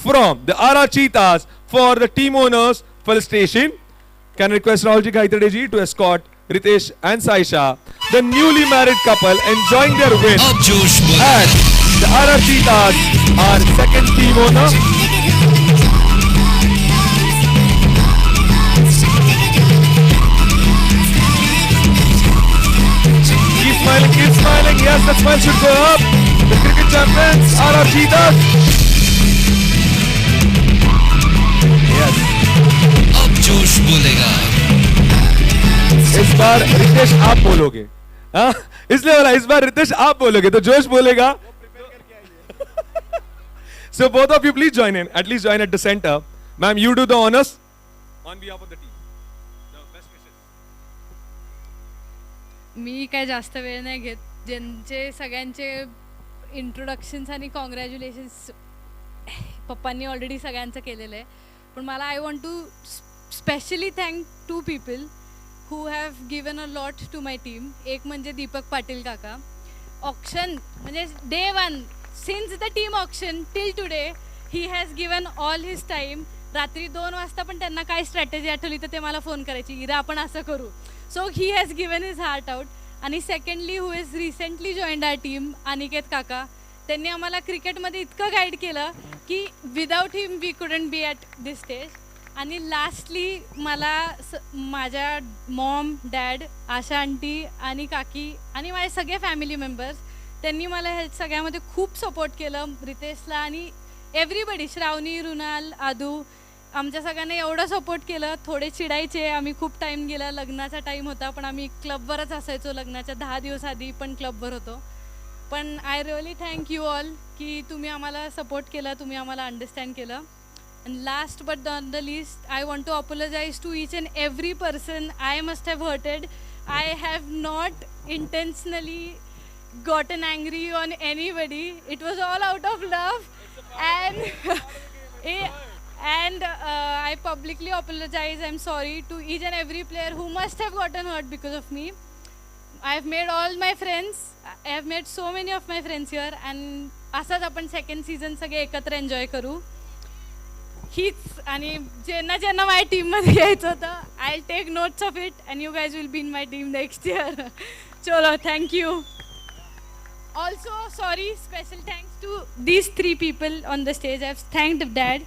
from the RR Cheetahs for the team owners felicitation. Can I request Rahul Ghaitadeji to escort Ritesh and Saisha, the newly married couple, enjoying their win. अब जोश बोलेगा. And the RR Cheetahs are second team owner. Keep smiling. Yes, that smile should go up. The cricket champions are our Cheetahs. Yes. अब जोश बोलेगा. इस बार रितेश आप बोलोगे, हाँ? इसलिए बोला इस बार रितेश आप बोलोगे तो जोश बोलेगा. So both of you please join in. At least join at the center. Ma'am, you do the honors on behalf of the team. The best wishes. मी काय जास्त वेळ नाही घेत. ज्यांचे सगळ्यांचे इंट्रोडक्शन्स आणि कॉंग्रॅच्युलेशन्स पप्पांनी ऑलरेडी सगळ्यांचं केलेलं आहे, पण मला I want to specially thank 2 people who have given a lot to my team. एक म्हणजे दीपक पाटील काका. ऑक्शन म्हणजे day 1 since the team auction till today he has given all his time. रात्री 2 वाजता पण त्यांना काय स्ट्रॅटेजी आठवली तर ते मला फोन करायची, इरा आपण असं करू. So he has given his heart out. आणि secondly who is recently joined our team, Aniket काका. त्यांनी आम्हाला क्रिकेटमध्ये इतकं गाईड केलं की without him we couldn't be at this stage. आणि लास्टली मला माझ्या मॉम, डॅड, आशा आंटी आणि काकी आणि माझे सगळे फॅमिली मेंबर्स, त्यांनी मला ह्या सगळ्यामध्ये खूप सपोर्ट केलं. रितेशला आणि एव्हरीबडी, श्रावणी, रुणाल, आदू, आमच्या सगळ्यांना एवढं सपोर्ट केलं. थोडे चिडायचे, आम्ही खूप टाईम गेला, लग्नाचा टाईम होता, पण आम्ही क्लबवरच असायचो. लग्नाच्या 10 दिवस आधी पण क्लबवर होतो. पण I really thank you all की तुम्ही आम्हाला सपोर्ट केला, तुम्ही आम्हाला अंडरस्टँड केलं. And last but not the least, I want to apologise to each and every person I must have hurted. I have not intentionally gotten angry on anybody. It was all out of love. And I publicly apologize. I'm sorry to each and every player who must have gotten hurt because of me. I've made all my friends. I have made so many of my friends here. And असाच आपण second season सगळे एकत्र enjoy करू. हीच आणि ज्यांना ज्यांना माझ्या टीममध्ये यायचं होतं, I take notes of it and you guys will be in my team next year. चलो, thank you. Also, sorry, special thanks to these 3 people on the stage. I've thanked Dad.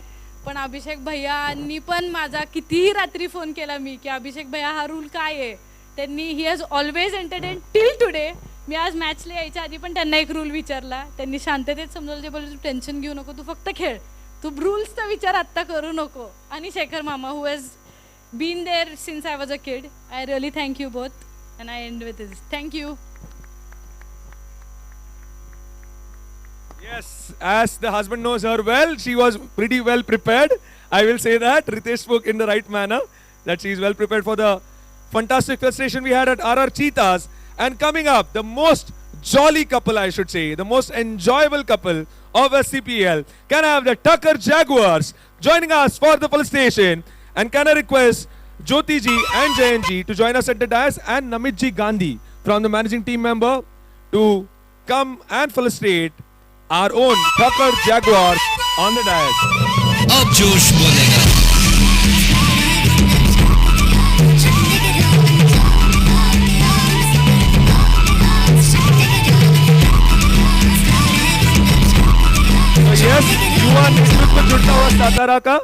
पण अभिषेक भैयानी पण माझा कितीही रात्री फोन केला मी की अभिषेक भैया हा रूल काय आहे. त्यांनी he has always entertain till today. मी आज मॅचला यायच्या आधी पण त्यांना एक रूल विचारला. त्यांनी शांततेत समजवलं, ते बोलले तू टेन्शन घेऊ नको, तू फक्त खेळ, तू रूल्सचा विचार आत्ता करू नको. आणि शेखर मामा who has been there since I was a kid. I really thank you both and I end with this. Thank you. Yes, as the husband knows her well, she was pretty well prepared. I will say that. Ritesh spoke in the right manner, that she is well prepared for the fantastic frustration we had at RR Cheetahs. And coming up, the most jolly couple, I should say, the most enjoyable couple of SCPL. Can I have the Tucker Jaguars joining us for the full station? And can I request Jyoti ji and Jayan ji to join us at the dais, and Namit ji Gandhi from the managing team member to come and illustrate our own Tucker Jaguars on the dais. अब जोश बोलेगा. So yes, युवा नेतृत्व जुड़ता हुआ सातारा का.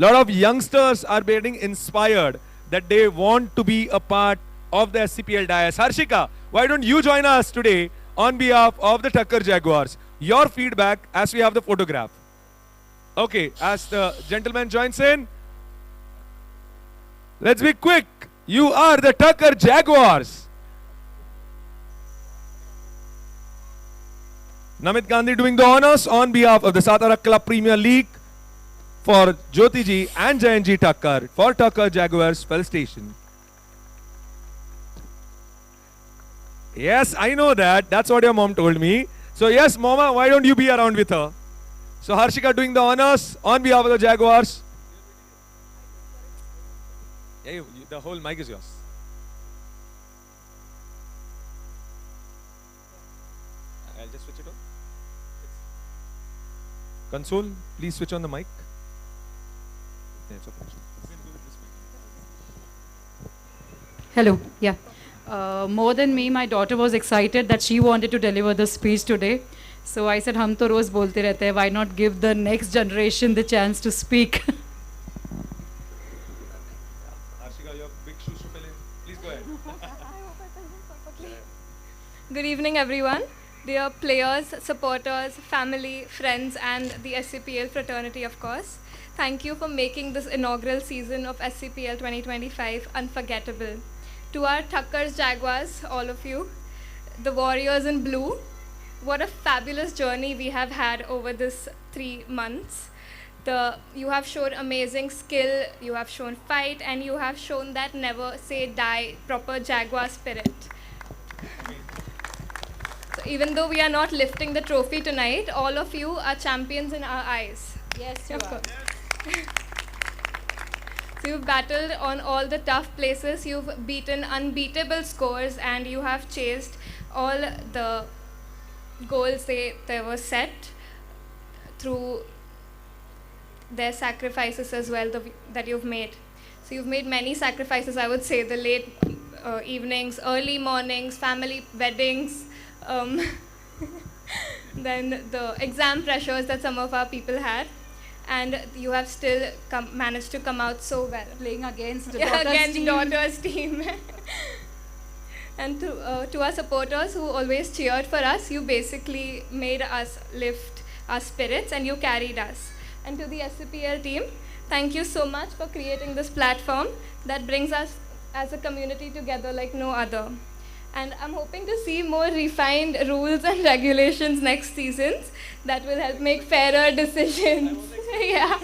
Lot of youngsters are getting inspired that they want to be a part of the SCPL dais. Harshika, why don't you join us today on behalf of the Tucker Jaguars? Your feedback as we have the photograph. Okay, as the gentleman joins in, let's be quick. You are the Tucker Jaguars. Namit Gandhi doing the honors on behalf of the Satara Club Premier League for Jyoti ji and Jayan ji Tucker for Tucker Jaguars Fell Station. Yes, I know that. That's what your mom told me. So yes, Mama, why don't you be around with her? So Harshika doing the honors on behalf of the Jaguars. Yeah, the whole mic is yours. I'll just switch it on. Console, please switch on the mic. Yeah, it's okay. Hello, yeah. More than me, my daughter was excited that she wanted to deliver the speech today. So I said, हम तो रोज बोलते रहते हैं, why not give the next generation the chance to speak? Harshika, you have big shoes to fill in. Please go ahead. Good evening, everyone. Dear players, supporters, family, friends, and the SCPL fraternity, of course. Thank you for making this inaugural season of SCPL 2025 unforgettable. To our Tuckers Jaguars, all of you, the Warriors in blue, what a fabulous journey we have had over this 3 months. You have shown amazing skill, you have shown fight, and you have shown that never say die, proper Jaguar spirit. So even though we are not lifting the trophy tonight, all of you are champions in our eyes. Yes, you are. So you've battled on all the tough places, you've beaten unbeatable scores, and you have chased all the goals they were set through their sacrifices as well that you've made. So you've made many sacrifices, I would say, the late evenings, early mornings, family weddings, then the exam pressures that some of our people had. And you have still managed to come out so well. Playing against daughter's team. And to our supporters who always cheered for us, you basically made us lift our spirits and you carried us. And to the SCPL team, thank you so much for creating this platform that brings us as a community together like no other. And I'm hoping to see more refined rules and regulations next seasons that will help make fairer decisions. Yeah.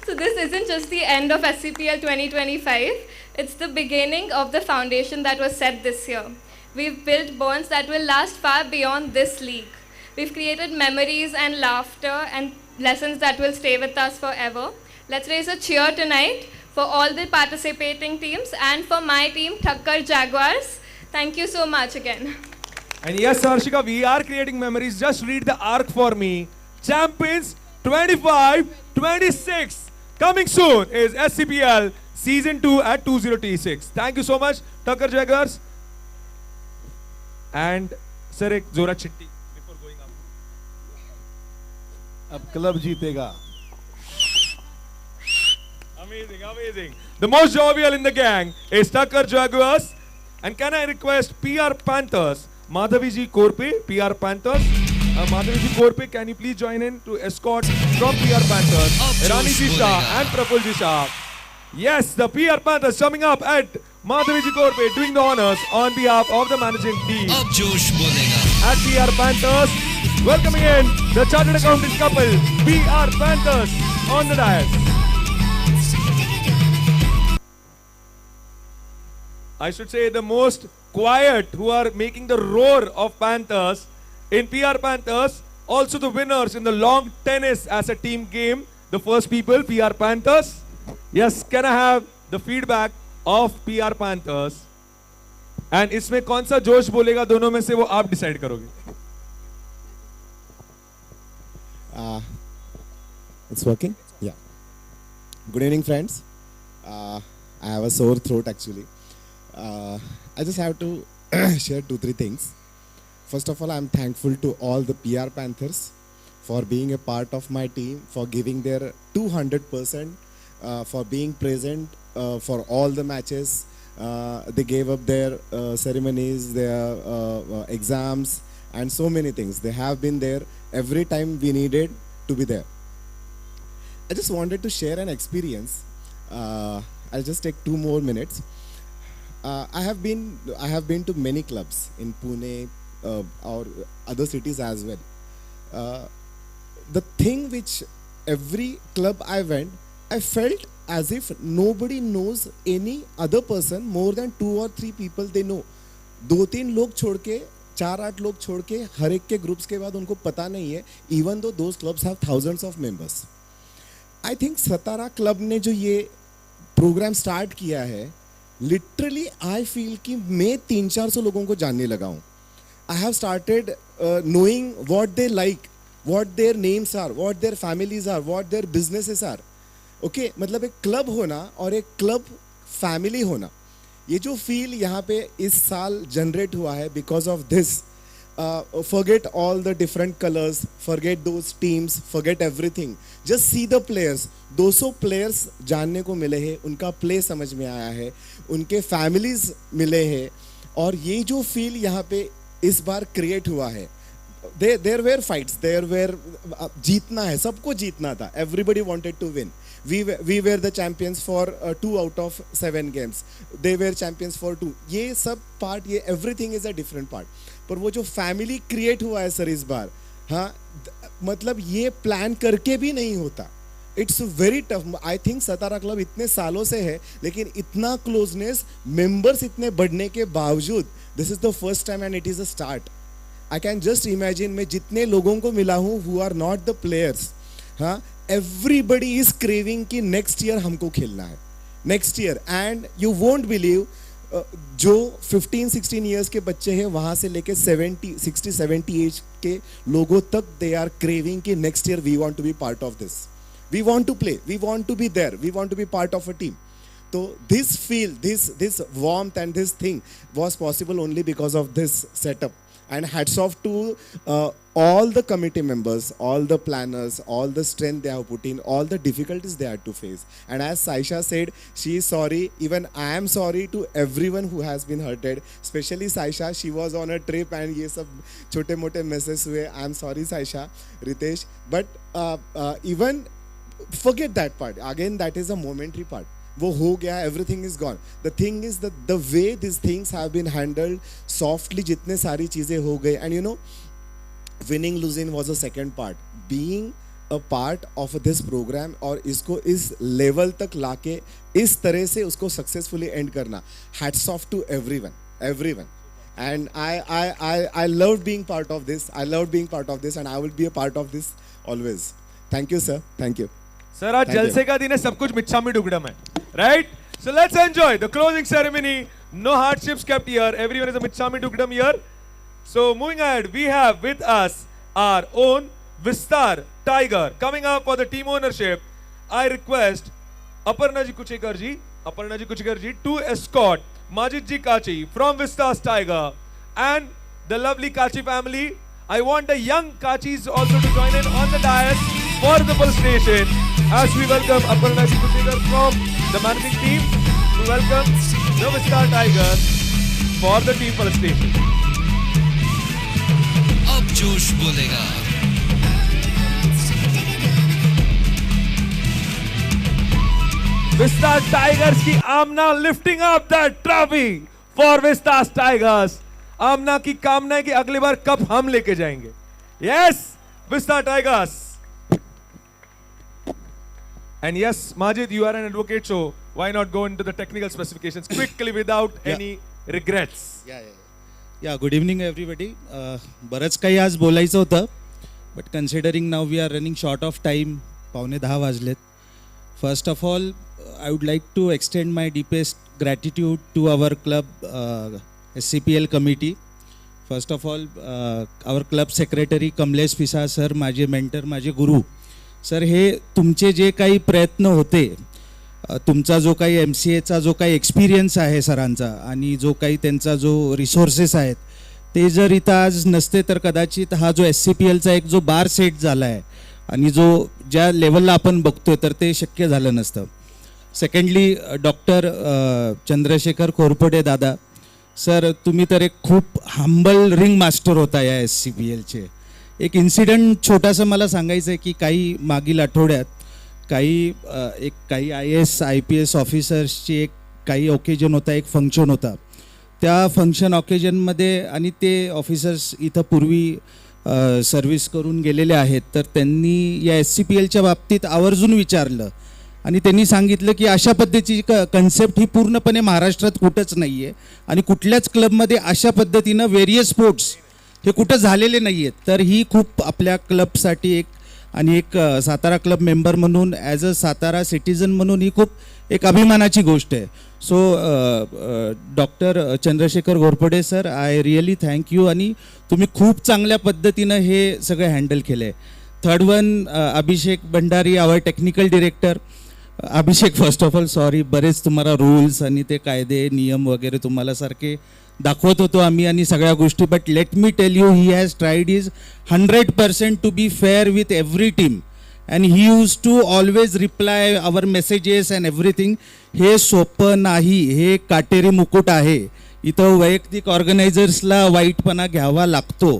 So this isn't just the end of SCPL 2025, it's the beginning of the foundation that was set this year. We've built bonds that will last far beyond this league. We've created memories and laughter, and lessons that will stay with us forever. Let's raise a cheer tonight for all the participating teams and for my team, Thakkar Jaguars. Thank you so much again. And yes, Harshika, we are creating memories. Just read the arc for me. Champions 25-26. Coming soon is SCPL Season 2 at 20T6. Thank you so much, Thakkar Jaguars. And sir, एक जोरा चिट्टी before going up. अब club जीतेगा. Amazing, amazing. The most jovial in the gang is Thakkar Jaguars. And can I request PR Panthers, Madhavi ji Korpe, PR Panthers. Madhavi ji Korpe, can you please join in to escort from PR Panthers, Rani ji Shah and Praful ji Shah. Yes, the PR Panthers coming up at Madhavi ji Korpe doing the honors on behalf of the managing team. अब जोश बोलेगा. At PR Panthers, welcoming in the chartered accountant couple, PR Panthers on the dais. I should say the most quiet who are making the roar of Panthers in PR Panthers. Also the winners in the long tennis as a team game. The first people, PR Panthers. Yes, can I have the feedback of PR Panthers? And इसमें कौन सा जोश बोलेगा दोनों में से वो आप डिसाइड करोगे. It's working? Yeah. Good evening, friends. I have a sore throat actually. I just have to share 2-3 things. First of all, I'm thankful to all the PR Panthers for being a part of my team, for giving their 200%, for being present for all the matches. They gave up their ceremonies, their exams, and so many things. They have been there every time we needed to be there. I just wanted to share an experience. I'll just take 2 more minutes. I have been to many clubs in Pune or other cities as well. The thing which every club I went, I felt as if nobody knows any other person more than 2 or 3 people they know. 2-3 लोग छोड़ के 4-8 लोग छोड़ के हर एक के groups के बाद उनको पता नहीं है. Even though those clubs have thousands of members. I think Satara club ने जो ये प्रोग्राम स्टार्ट किया है, लिटरली आई फील कि मैं 300-400 लोगों को जानने लगा हूँ. I have started knowing what they like, what their names are, what their families are, what their businesses are. Okay, मतलब एक क्लब होना और एक क्लब फैमिली होना, ये जो फील यहाँ पे इस साल जनरेट हुआ है because of this. Forget all the different colors, forget those teams, forget everything. Just see the players. 200 players जानने को मिले हैं, उनका play समझ में आया है, उनके families मिले हैं, और ये जो feel यहाँ पे इस बार create हुआ है. There were fights, there were जीतना है, सबको जीतना था. Everybody wanted to win. We were the champions for 2 out of 7 games. They were champions for 2. ये सब part, ये everything is a different part. पर वो जो फैमिली क्रिएट हुआ है सर इस बार, हाँ, मतलब ये प्लान करके भी नहीं होता. It's very tough. I think Satara club इतने सालों से है, लेकिन इतना क्लोजनेस, मेंबर्स इतने बढ़ने के बावजूद, this is the first time and it is a start. I can just imagine, मैं जितने लोगों को मिला हूँ who are not the players, हाँ, एवरीबडी इज क्रेविंग कि नेक्स्ट ईयर हमको खेलना है, next year. And you won't believe, जो 15-16 इयर्स के बच्चे हैं वहाँ से लेके 60-70 एज के लोगों तक, दे आर क्रेविंग कि next year we want to be part of this, we want to play, we want to be there, we want to be part of a team. तो this feel, this warmth and this thing was possible only because of this setup. And hats off to all the committee members, all the planners, all the strength they have put in, all the difficulties they had to face. And as Saisha said, she is sorry. Even I am sorry to everyone who has been hurted. Especially Saisha, she was on a trip and ये सब छोटे मोटे messes हुए. I am sorry Saisha, Ritesh. But even forget that part. Again, that is a momentary part. वो हो गया, everything is gone. The thing is that the way these things have been handled softly, जितने सारी चीजें हो गई, and you know, winning losing was a second part. Being a part of this program और इसको इस level तक लाके इस तरह से उसको successfully end करना, hats off to everyone. And I loved being part of this. I loved being part of this, and I will be a part of this always. Thank you, sir. Thank you. Sir आज Thank you. जलसे का दिन है, सब कुछ मिच्छामी डुगडम है, right? So let's enjoy the closing ceremony. No hardships kept here. Everyone is a miच्छामी डुगडम here. So moving ahead, we have with us our own Vistar Tiger coming up for the team ownership. I request Aparna ji Kuchekar ji to escort Majid ji Kachi from Vistar Tiger and the lovely Kachi family. I want the young Kachis also to join in on the dais for the full station as we welcome Aparna ji Kuchekar from the managing team to welcome the Vistar Tigers for the team full station. अब जोश बोलेगा. Vistar Tigers की आमना lifting up that trophy for Vistar Tigers. आमना की कामना है कि अगली बार cup हम लेके जाएंगे. Yes, Vistar Tigers. And yes, Majid, you are an advocate, so why not go into the technical specifications quickly without any regrets? या गुड इव्हनिंग एव्हरीबडी. बरंच काही आज बोलायचं होतं, but considering now we are running short of time, 9:15 वाजलेत. First of all I would like to extend my deepest gratitude to our club SCPL committee. First of all, our club secretary Kamlesh Pisa sir, माझे mentor, माझे गुरु sir, हे तुमचे जे काही प्रयत्न होते, तुमचा जो काही MCAचा जो काही एक्सपिरियन्स आहे सरांचा आणि जो काही त्यांचा जो रिसोर्सेस आहेत, ते जर इथं आज नसते तर कदाचित हा जो SCPLचा एक जो बार सेट झाला आहे आणि जो ज्या लेवलला आपण बघतोय तर ते शक्य झालं नसतं. सेकंडली डॉक्टर चंद्रशेखर कोरपडे दादा सर, तुम्ही तर एक खूप हंबल रिंग मास्टर होता या SCPLचे. एक इन्सिडेंट छोटासा मला सांगायचं आहे की काही मागील आठवड्यात काही IAS IPS ऑफिसर्सची एक काही ओकेजन होता, एक फंक्शन होता. त्या फंक्शन ऑकेजनमध्ये आणि ते ऑफिसर्स इथं पूर्वी सर्व्हिस करून गेलेले आहेत, तर त्यांनी या SCPLच्या बाबतीत आवर्जून विचारलं आणि त्यांनी सांगितलं की अशा पद्धतीची कन्सेप्ट ही पूर्णपणे महाराष्ट्रात कुठंच नाही आहे आणि कुठल्याच क्लबमध्ये अशा पद्धतीनं वेरियस स्पोर्ट्स हे कुठं झालेले नाही आहेत. तर ही खूप आपल्या क्लबसाठी एक सातारा क्लब मेंबर म्हणून, ॲज अ सातारा सिटीजन म्हणून ही खूप एक अभिमानाची गोष्ट आहे. So doctor Chandrashekhar Ghorpade sir, I really thank you आणि तुम्ही खूप चांगल्या पद्धतीनं हे सगळं हँडल केलं आहे. Third one, Abhishek Bhandari, our technical director. Abhishek, first of all sorry, बरेच तुम्हाला रूल्स आणि ते कायदे नियम वगैरे तुम्हाला सारखे दाखवत होतो आम्ही आणि सगळ्या गोष्टी, but let me tell you, he has tried is 100% to be fair with every team and he use to always reply our messages and everything. हे सोपं नाही, हे काटेरी मुकुट आहे. इथं वैयक्तिक ऑर्गनायझर्सला वाईटपणा घ्यावा लागतो,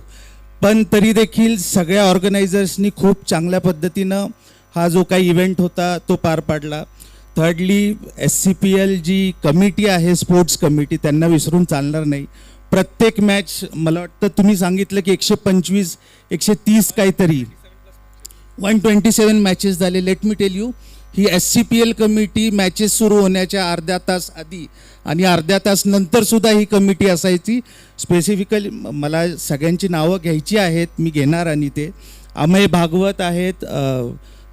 पण तरी देखील सगळ्या ऑर्गनायझर्सनी खूप चांगल्या पद्धतीनं हा जो काही इव्हेंट होता तो पार पाडला. थर्डली, SCPL जी कमिटी आहे, स्पोर्ट्स कमिटी, त्यांना विसरून चालणार नाही. प्रत्येक मॅच, मला वाटतं तुम्ही सांगितलं की 125 130 काहीतरी 127 मॅचेस झाले. लेट मी टेल यू, ही SCPL कमिटी मॅचेस सुरू होण्याच्या अर्ध्या तास आधी आणि अर्ध्या तास नंतर सुद्धा ही कमिटी असायची. स्पेसिफिकली मला सगळ्यांची नावं घ्यायची आहेत, मी घेणार. आणि ते अमय भागवत आहेत,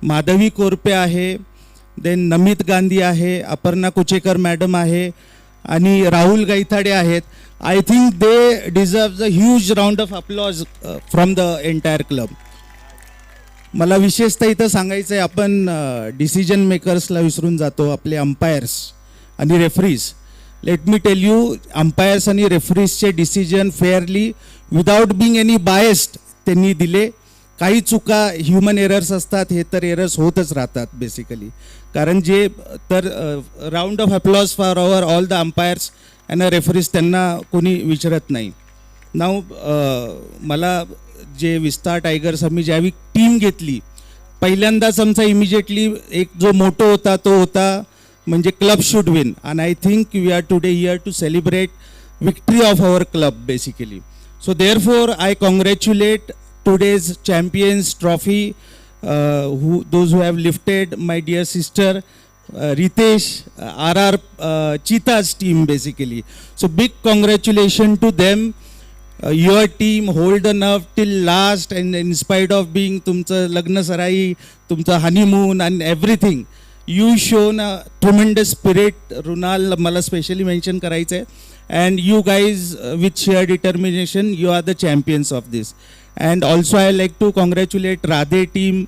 माधवी कोरपे आहे, देन नमित गांधी आहे, अपर्णा कुचेकर मॅडम आहे आणि राहुल गायथाडे आहेत. I think they deserve a huge round of applause from the entire club. मला विशेषतः इथं सांगायचं आहे, आपण डिसिजन मेकर्सला विसरून जातो, आपले अंपायर्स आणि referees. Let me tell you, umpires आणि रेफरीजचे decision fairly without being any biased त्यांनी दिले. काही चुका ह्युमन एरर्स असतात, हे तर एरर्स होतच राहतात बेसिकली, कारण जे तर round of applause for all the umpires and referees, त्यांना कोणी विचारत नाही. नाव मला जे विस्तार टायगर्स आम्ही ज्यावेळी टीम घेतली, पहिल्यांदाच आमचा इमिजिएटली एक जो मोटो होता तो होता म्हणजे club should win, and I think we are today here to celebrate victory of our club basically. So therefore I congratulate today's champions trophy, those who have lifted, my dear sister Ritesh, RR Cheetah's team basically. So big congratulations to them. Your team hold enough till last and in spite of being तुमचं लग्न सराई, तुमचं honeymoon and everything, you shown a tremendous spirit. रुनाल मला specially mention करायचं आहे, and you guys with sheer determination you are the champions of this. And also I like to congratulate Radhe team.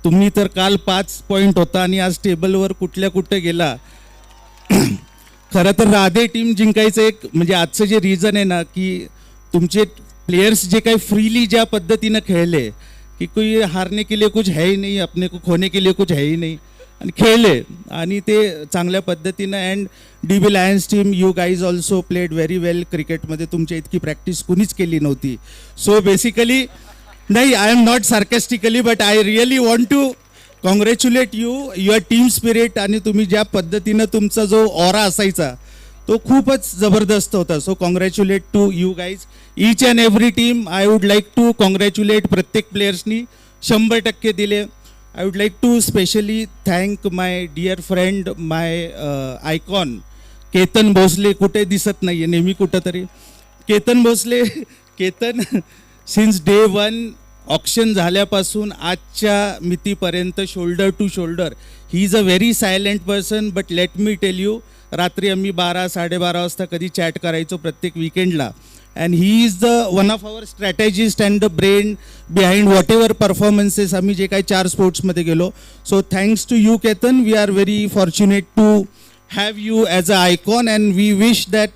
तुम्ही तर काल 5 point होता आणि आज टेबलवर कुठे गेला. खरं तर राधे टीम जिंकायचं एक म्हणजे आजचं जे रिझन आहे ना, की तुमचे प्लेयर्स जे काही फ्रीली ज्या पद्धतीनं खेळले की कोई हारने के लिए कुछ है ही नहीं, अपने को खोने के लिए कुछ है ही नहीं, आणि खेळले आणि ते चांगल्या पद्धतीनं. And DB lions team, you guys also played very well. क्रिकेटमध्ये तुमच्या इतकी प्रॅक्टिस कुणीच केली नव्हती. सो बेसिकली नाही, I am not sarcastically but I really want to congratulate you, your team spirit. आणि तुम्ही ज्या पद्धतीनं तुमचा जो ऑरा असायचा तो खूपच जबरदस्त होता. So congratulate to you guys, each and every team. I would like to congratulate प्रत्येक प्लेयर्सनी 100% दिले. I would like to specially thank my dear friend, my icon Ketan Bhosale. कुठे दिसत नाही आहे, नेहमी कुठं तरी. Ketan Bhosale, Ketan since day 1 auction झाल्यापासून आजच्या मितीपर्यंत shoulder to shoulder, he is a very silent person. But let me tell you, रात्री आम्ही 12-12:30 वाजता कधी चॅट करायचो प्रत्येक विकेंडला. And he is the one of our strategist and the brain behind whatever performances आम्ही जे काही 4 स्पोर्ट्समध्ये गेलो. So thanks to you Ketan. We are very fortunate to have you as a icon and we wish that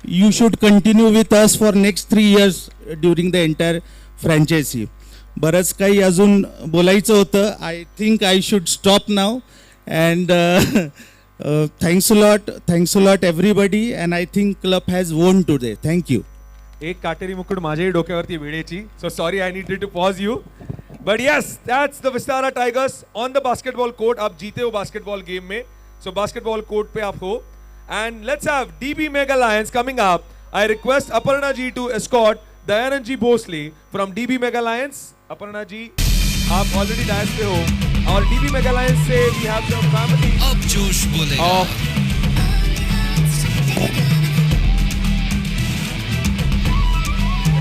you should continue with us for next 3 years during the entire franchise. बरंच काही अजून बोलायचं होतं. I think I should stop now. And thanks a lot everybody. And I think club has won today. Thank you. एक काटेरी मुकुट माझ्याही डोक्यावरती वेळेची. So sorry, I needed to pause you. But yes, that's the Vistara tigers on the basketball court. आप जीते हो basketball game में. सो बास्केटबॉल कोर्ट पे आप हो. And let's have DB mega lions coming up. I request Aparna ji to escort Dayanand ji Bhosale from DB mega lions. Aparna ji, आप already dais पे हो और DB मेगा लायंस से वी हैव द फैमिली अब जोश बोलेगा. ऑफ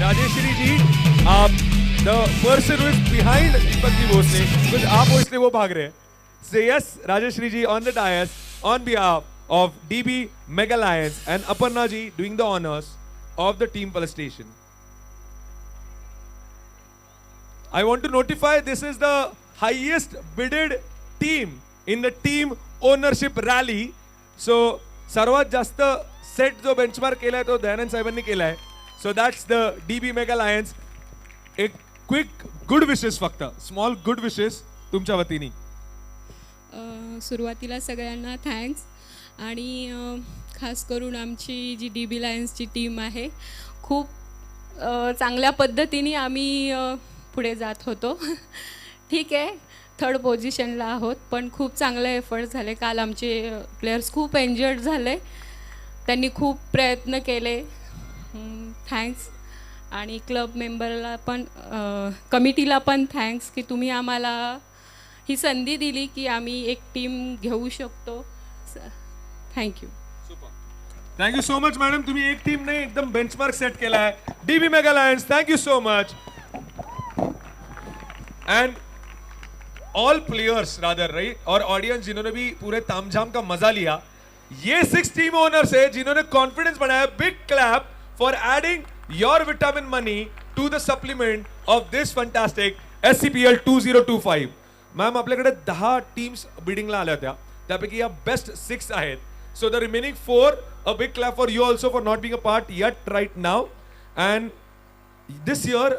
राजेश्वरी जी. आप the person who is behind Deepak ji Bhosale, because आप हो इसलिए वो भाग रहे हैं. Say yes, Rajeshwari ji on the DISE on behalf of DB Mega Lions and Aparna ji doing the honors of the team Palace Station. I want to notify this is the highest bidded team in the team ownership rally. So सर्वात जास्त set जो benchmark केलाय तो दयानंद साहेबांनी केलाय. So that's the DB Mega Lions. एक quick good wishes, फक्त small good wishes तुमच्या वतीने. सुरुवातीला सगळ्यांना थँक्स. आणि खास करून आमची जी DB लायन्सची टीम आहे, खूप चांगल्या पद्धतीने आम्ही पुढे जात होतो. ठीक आहे, 3rd पोझिशनला आहोत, पण खूप चांगले एफर्ट्स झाले. काल आमचे प्लेयर्स खूप इंजर्ड झाले, त्यांनी खूप प्रयत्न केले. थँक्स. आणि क्लब मेंबरला पण, कमिटीला पण थँक्स की तुम्ही आम्हाला ही संधी दिली की आम्ही एक टीम घेऊ शकतो. Thank you. Thank you so much madam. तुम्ही एक टीम नाही, एकदम बेंचमार्क सेट केला है DB mega Lions. Thank you so much. And all players rather, right, और ऑडियंस जिन्होंने भी पूरे तामझाम का मजा लिया. ये 6 टीम ओनर्स है जिन्होंने कॉन्फिडेंस बनाया. Big clap for adding your vitamin money to the supplement of this fantastic SCPL 2025. Ma'am, आपल्याकडे 10 टीम्स बिडिंगला आल्या होत्या, त्यापैकी या बेस्ट 6 आहेत. So the remaining 4, a big clap for you also for not being a part yet right now. And this year,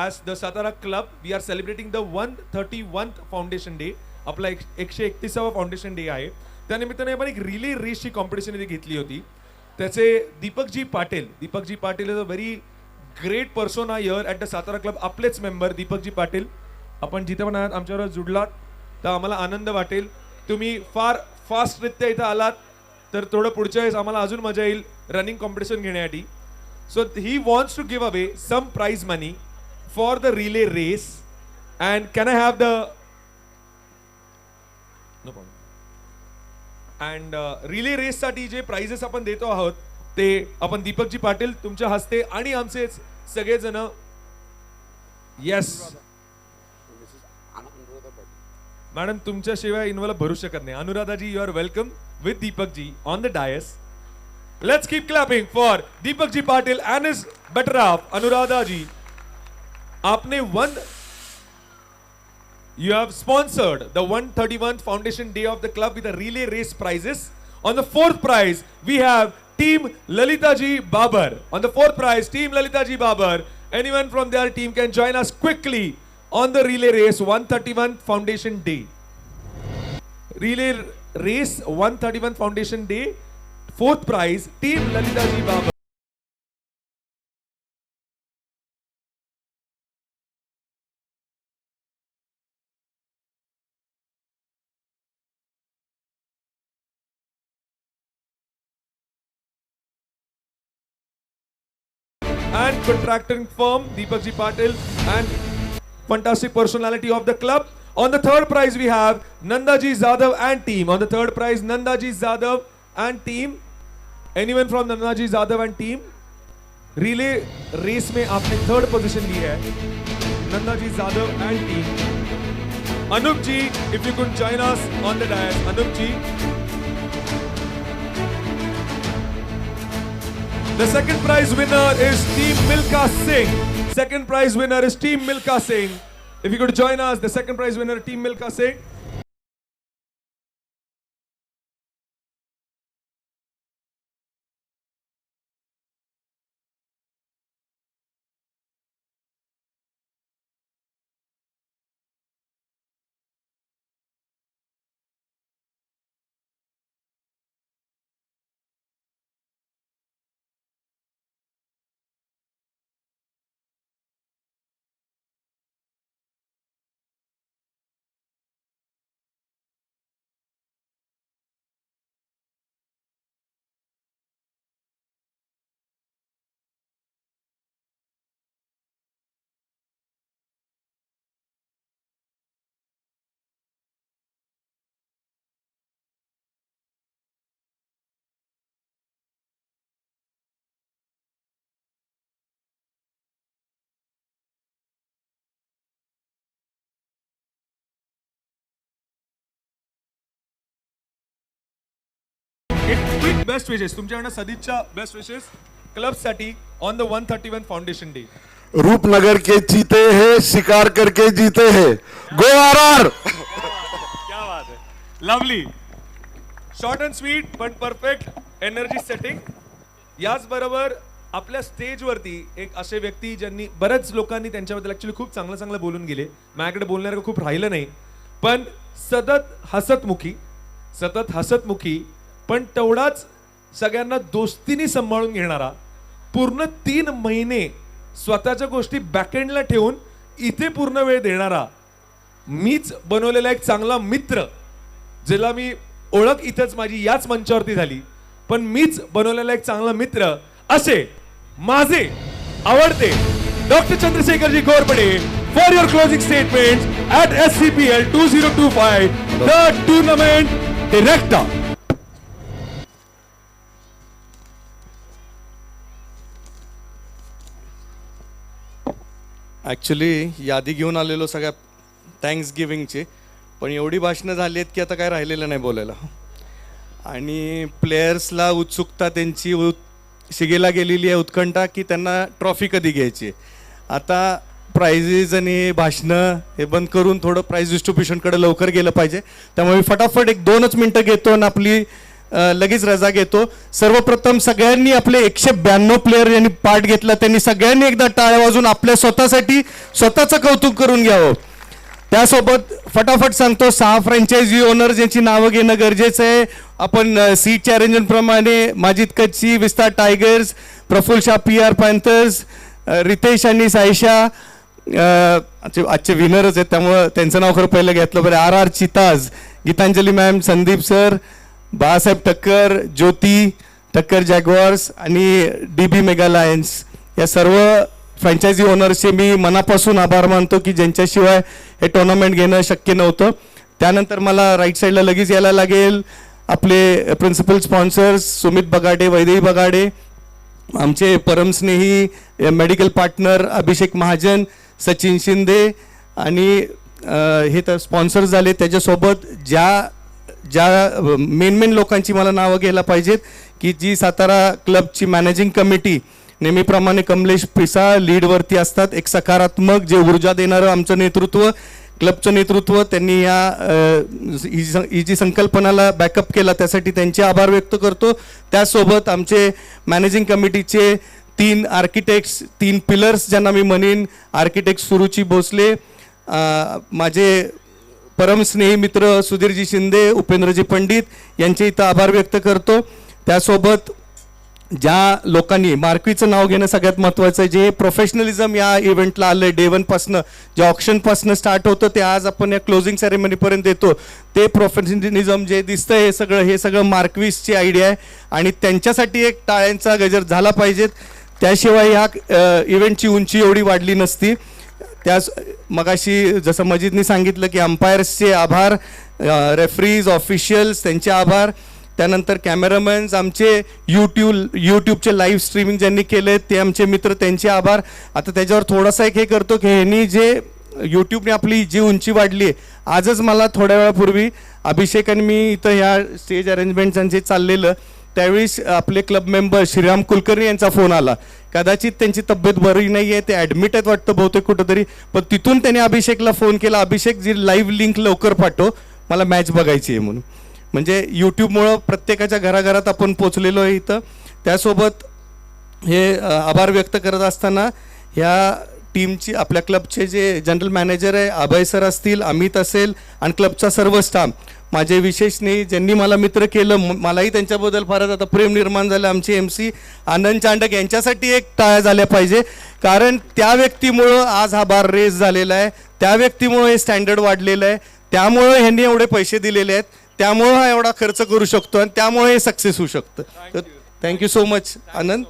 as the Satara Club, we are celebrating the 131th Foundation Day. आपला 131वा foundation day आहे. त्यानिमित्ताने आपण एक relay रेसची competition इथे घेतली होती. त्याचे Deepakji Patil is a very great persona here at the Satara club. आपलेच मेंबर दीपकजी पाटील, आपण जिथे पण आहात आमच्यावर जुडलात तर आम्हाला आनंद वाटेल. तुम्ही फार फास्टरित्या इथं आलात तर थोडं पुढच्या वेळेस आम्हाला अजून मजा येईल रनिंग कॉम्पिटिशन घेण्यासाठी. So he wants to give away some prize money for the relay race. And can I have the no problem. And relay रेससाठी जे प्राइजेस आपण देतो आहोत ते आपण दीपकजी पाटील तुमच्या हस्ते आणि आमचेच सगळेजण येस मॅडम तुमच्याशिवाय इन्व्हॉल्व भरू शकत नाही. Anuradhaji, you are welcome with Deepak ji on the dais. Let's keep clapping for Deepak Ji Patil and his better half Anuradha Ji. You have sponsored the 131st Foundation Day of the club with a relay race prizes. On the 4th prize, we have Team Lalita Ji Babar. On the 4th prize, Team Lalita Ji Babar. Anyone from their team can join us quickly on the relay race 131 Foundation Day. Relay race 131 Foundation Day. 4th prize, Team Lalita Ji Babar. And contracting firm Deepak Ji Patil and fantastic personality of the club. On the 3rd prize we have Nanda Ji Zadav and team. On the 3rd prize, Nanda Ji Zadav and team. Anyone from Nanda Ji Zadav and team? Relay race में आपने 3rd position ली है. Nanda Ji Zadav and team. Anup Ji, if you could join us on the dais. Anup Ji. The second prize winner is Team Milka Singh. Second prize winner is Team Milka Singh. If you could join us, the second prize winner, Team Milka Singh. Quick best wishes. तुमच्याकडनं सदिच्छा best wishes club साठी on the 131 foundation day. Roopnagar के चीते हैं, शिकार करके जीते हैं. Go RR. क्या बात है. लवली. शॉर्ट अँड स्वीट पण परफेक्ट एनर्जी सेटिंग. याच बरोबर आपल्या स्टेजवरती एक असे व्यक्ती ज्यांनी बऱ्याच लोकांनी त्यांच्याबद्दल ऍक्च्युली खूप चांगलं चांगलं बोलून गेले. माझ्याकडे बोलणारं खूप राहिलं नाही, पण सतत हसतमुखी पण तेवढाच सगळ्यांना दोस्तीने सांभाळून घेणारा, पूर्ण 3 महिने स्वतःच्या गोष्टी बॅकएंडला ठेवून इथे पूर्ण वेळ देणारा, मीच बनवलेला एक चांगला मित्र, ज्याला मी ओळख इथंच माझी याच मंचावरती झाली, पण मीच बनवलेला एक चांगला मित्र असे माझे आवडते doctor Chandrashekharji Ghorpade for your closing statement at SCPL 2025 the tournament director. Actually यादी घेऊन आलेलो सगळ्या थँक्स गिविंगची, पण एवढी भाषणं झाली आहेत की आता काय राहिलेलं नाही बोलायला. आणि प्लेयर्सला उत्सुकता त्यांची शिगेला गेलेली आहे, उत्कंठा की त्यांना ट्रॉफी कधी घ्यायची. आता प्राइजेस आणि भाषणं हे बंद करून थोडं प्राइज डिस्ट्रीब्युशनकडे लवकर गेलं पाहिजे. त्यामुळे मी फटाफट 1-2च मिनटं घेतो आणि आपली लगेच रजा घेतो. सर्वप्रथम सगळ्यांनी आपले 192 प्लेयर यांनी पार्ट घेतला, त्यांनी सगळ्यांनी एकदा टाळ्या वाजून आपल्या स्वतःसाठी स्वतःचं कौतुक करून घ्यावं. त्यासोबत फटाफट सांगतो 6 फ्रँचायझी ओनर्स यांची नावं घेणं गरजेचं आहे. आपण सीटच्या अरेंजमेंटप्रमाणे Majid Kachchi Vistara tigers, Praful Shah PR panthers, Ritesh आणि सायशा आजचे विनरच आहेत त्यामुळं त्यांचं नाव खरं पहिलं घेतलं बरं. RR cheetahs, Geetanjali ma'am, Sandeep sir, Balasaheb Thakkar, Jyoti Thakkar jaguars आणि DB मेगा लायन्स या सर्व फ्रँचायझी ओनर्सचे मी मनापासून आभार मानतो की ज्यांच्याशिवाय हे टुर्नामेंट घेणं शक्य नव्हतं. त्यानंतर मला राईट साईडला लगेच यायला लागेल आपले प्रिन्सिपल स्पॉन्सर्स सुमित बगाडे, वैदेही बगाडे आमचे परमस्नेही मेडिकल पार्टनर अभिषेक महाजन, सचिन शिंदे आणि हे तर स्पॉन्सर झाले. त्याच्यासोबत ज्या मेन लोकांची मला नावं घ्यायला पाहिजेत की जी सातारा क्लबची मॅनेजिंग कमिटी नेहमीप्रमाणे कमलेश पिसा लीडवरती असतात. एक सकारात्मक जे ऊर्जा देणारं आमचं नेतृत्व, क्लबचं नेतृत्व, त्यांनी ही जी संकल्पनाला बॅकअप केला त्यासाठी त्यांचे आभार व्यक्त करतो. त्यासोबत आमचे मॅनेजिंग कमिटीचे 3 आर्किटेक्ट्स, 3 पिलर्स ज्यांना मी म्हणेन, आर्किटेक्ट सुरुची भोसले, माझे परमस्नेही मित्र सुधीरजी शिंदे, उपेंद्रजी पंडित यांचे इथं आभार व्यक्त करतो. त्यासोबत ज्या लोकांनी मार्कवीचं नाव घेणं सगळ्यात महत्त्वाचं आहे, जे प्रोफेशनलिझम या इव्हेंटला आलं आहे, डे 1पासनं जे ऑक्शनपासनं स्टार्ट होतं ते आज आपण या क्लोजिंग सेरेमनीपर्यंत येतो, ते प्रोफेशनलिझम जे दिसतं हे सगळं मार्कवीसची आयडिया आहे आणि त्यांच्यासाठी एक टाळ्यांचा गजर झाला पाहिजेत. त्याशिवाय ह्या इव्हेंटची उंची एवढी वाढली नसती. त्याच मगाशी जसं मजिदनी सांगितलं की अंपायर्सचे आभार, रेफरीज, ऑफिशियल्स त्यांचे आभार, त्यानंतर कॅमेरामॅन्स, आमचे यूट्यूबचे लाईव्ह स्ट्रीमिंग ज्यांनी केले ते आमचे मित्र, त्यांचे आभार. आता त्याच्यावर थोडासा एक हे करतो की ह्यांनी जे यूट्यूबने आपली जी उंची वाढली आहे, आजच मला थोड्या वेळापूर्वी अभिषेक आणि मी इथं ह्या स्टेज अरेंजमेंटचं जे चाललेलं त्यावेळी आपले क्लब मेंबर श्रीराम कुलकर्णी यांचा फोन आला. कदाचित त्यांची तब्येत बरी नाही आहे, ते ॲडमिट आहेत वाटतं बहुतेक कुठंतरी, पण तिथून त्यांनी अभिषेकला फोन केला, अभिषेक जी लाईव्ह लिंक लवकर पाठव, मला मॅच बघायची आहे म्हणून. म्हणजे यूट्यूबमुळं प्रत्येकाच्या घराघरात आपण पोचलेलो आहे इथं. त्यासोबत हे आभार व्यक्त करत असताना ह्या टीमची, आपल्या क्लबचे जे जनरल मॅनेजर आहे अभय सर असतील, अमित असेल आणि क्लबचा सर्व स्टाफ, माझे विशेष नाही ज्यांनी मला मित्र केलं, मलाही त्यांच्याबद्दल फारच आता प्रेम निर्माण झालं. आमचे MC आनंद चांडक यांच्यासाठी एक टाळ्या झाल्या पाहिजे, कारण त्या व्यक्तीमुळं आज हा बार रेस झालेला आहे, त्या व्यक्तीमुळं हे स्टँडर्ड वाढलेलं आहे, त्यामुळं ह्यांनी एवढे पैसे दिलेले आहेत, त्यामुळं हा एवढा खर्च करू शकतो आणि त्यामुळे हे सक्सेस होऊ शकतं. तर थँक्यू सो मच आनंद.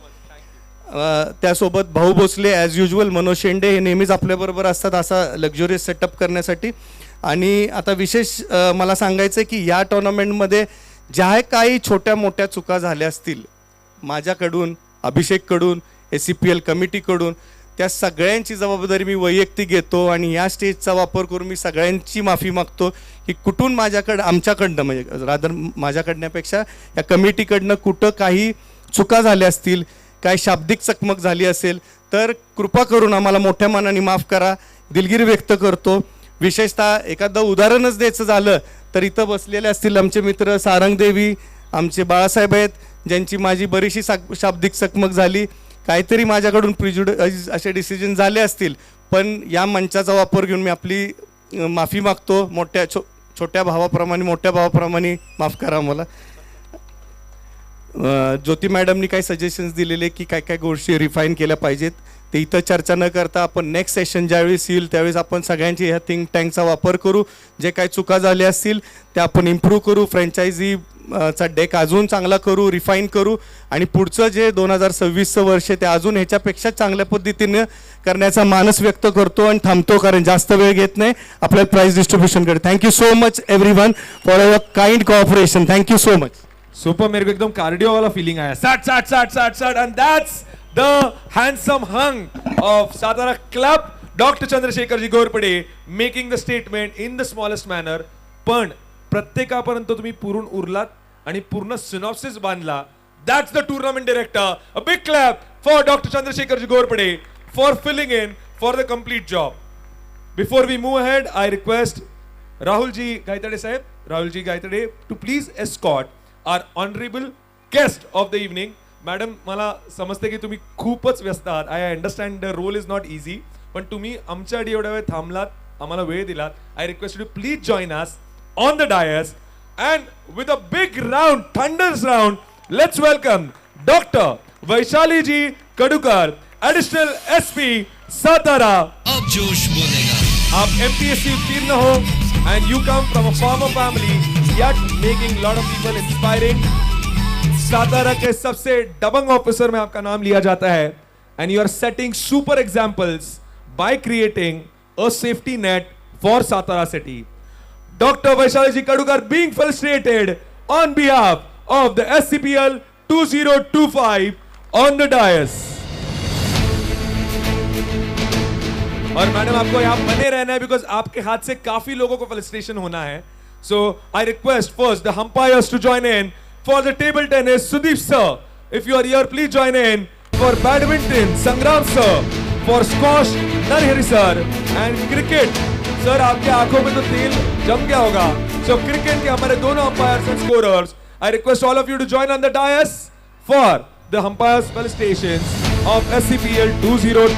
त्यासोबत भाऊ भोसले ॲज युजल, मनोज शेंडे हे नेहमीच आपल्याबरोबर असतात असा लक्झुरियस सेटअप करण्यासाठी. आणि आता विशेष मला सांगायचं आहे की या टुर्नामेंटमध्ये ज्या काही छोट्या मोठ्या चुका झाल्या असतील माझ्याकडून, अभिषेककडून, SCPL कमिटीकडून, त्या सगळ्यांची जबाबदारी मी वैयक्तिक घेतो आणि या स्टेजचा वापर करून मी सगळ्यांची माफी मागतो की कुठून आमच्याकडनं म्हणजे रादर माझ्याकडण्यापेक्षा या कमिटीकडनं कुठं काही चुका झाल्या असतील, काय शाब्दिक चकमक झाली असेल तर कृपा करून आम्हाला मोठ्या मनाने माफ करा, दिलगिरी व्यक्त करतो. विशेषतः एखादं उदाहरणच द्यायचं झालं तर इथं बसलेले असतील आमचे मित्र सारंगदेवी, आमचे बाळासाहेब आहेत, ज्यांची माझी बरीचशी शाब्दिक चकमक झाली, काहीतरी माझ्याकडून प्रिजुडाइज असे डिसिजन झाले असतील, पण या मंचाचा वापर घेऊन मी आपली माफी मागतो. छोट्या भावाप्रमाणे माफ करा मला. ज्योती मॅडमनी काही सजेशन्स दिलेले की काय गोष्टी रिफाईन केल्या पाहिजेत, ते इथं चर्चा न करता आपण नेक्स्ट सेशन ज्यावेळेस येईल त्यावेळेस आपण सगळ्यांची ह्या थिंक टँकचा वापर करू, जे काही चुका झाल्या असतील त्या आपण इम्प्रूव्ह करू, फ्रँचायझीचा डेक अजून चांगला करू, रिफाईन करू आणि पुढचं जे 2026चं वर्ष ते अजून ह्याच्यापेक्षा चांगल्या पद्धतीने करण्याचा मानस व्यक्त करतो आणि थांबतो, कारण जास्त वेळ घेत नाही आपल्याला प्राइज डिस्ट्रीब्युशनकडे. Thank you so much everyone for your kind cooperation. Thank you so much. Super, मेरे को एकदम कार्डियो वाला फीलिंग आया. साट साट साट साट साट and that's the handsome hunk of Satara club, doctor Chandrashekhar ji Ghorpade making the statement in the smallest manner. पण प्रत्येकापर्यंत तुम्ही पुरून उरलात आणि पूर्ण सिनॉप्सिस बांधला. That's the tournament director. A big clap for doctor Chandrashekhar ji Ghorpade for filling in for the complete job. Before we move ahead, I request Rahulji Gaitade to please escort our honorable guest of the evening. Madam, मला समजते की तुम्ही खूपच व्यस्त आहात. I understand the role is not easy, पण तुम्ही आमच्यासाठी एवढ्या वेळ थांबलात, आम्हाला वेळ दिलात. I request you to please join us on the dais and with a big round, thunders round, let's welcome doctor Vaishali ji Kadukar, additional SP Satara. अब जोश बोलेगा. आप MPSC उत्तीर्ण हो and you come from a farmer family yet making lot of people inspiring. Satara के सबसे दबंग officer में आपका नाम लिया जाता है and you are setting super examples by creating a safety net for Satara city. Dr. Vaishali ji Kadukar being felicitated on behalf of the SCPL 2025 on the dais. और madam आपको यहाँ बने रहना है बिकॉज आपके हाथ से काफी लोगों को फेलिसिटेशन होना है. So I request first the umpires to join in for the table tennis. Sudeep sir, if you are here, please join in. For badminton, Sangram sir. For squash, Narhari sir. And cricket, sir आपके आंखों में तो तेल जम गया होगा. So cricket के हमारे दोनों umpires and scorers. I request all of you to join on the dais for the umpires felicitations of SCPL 20.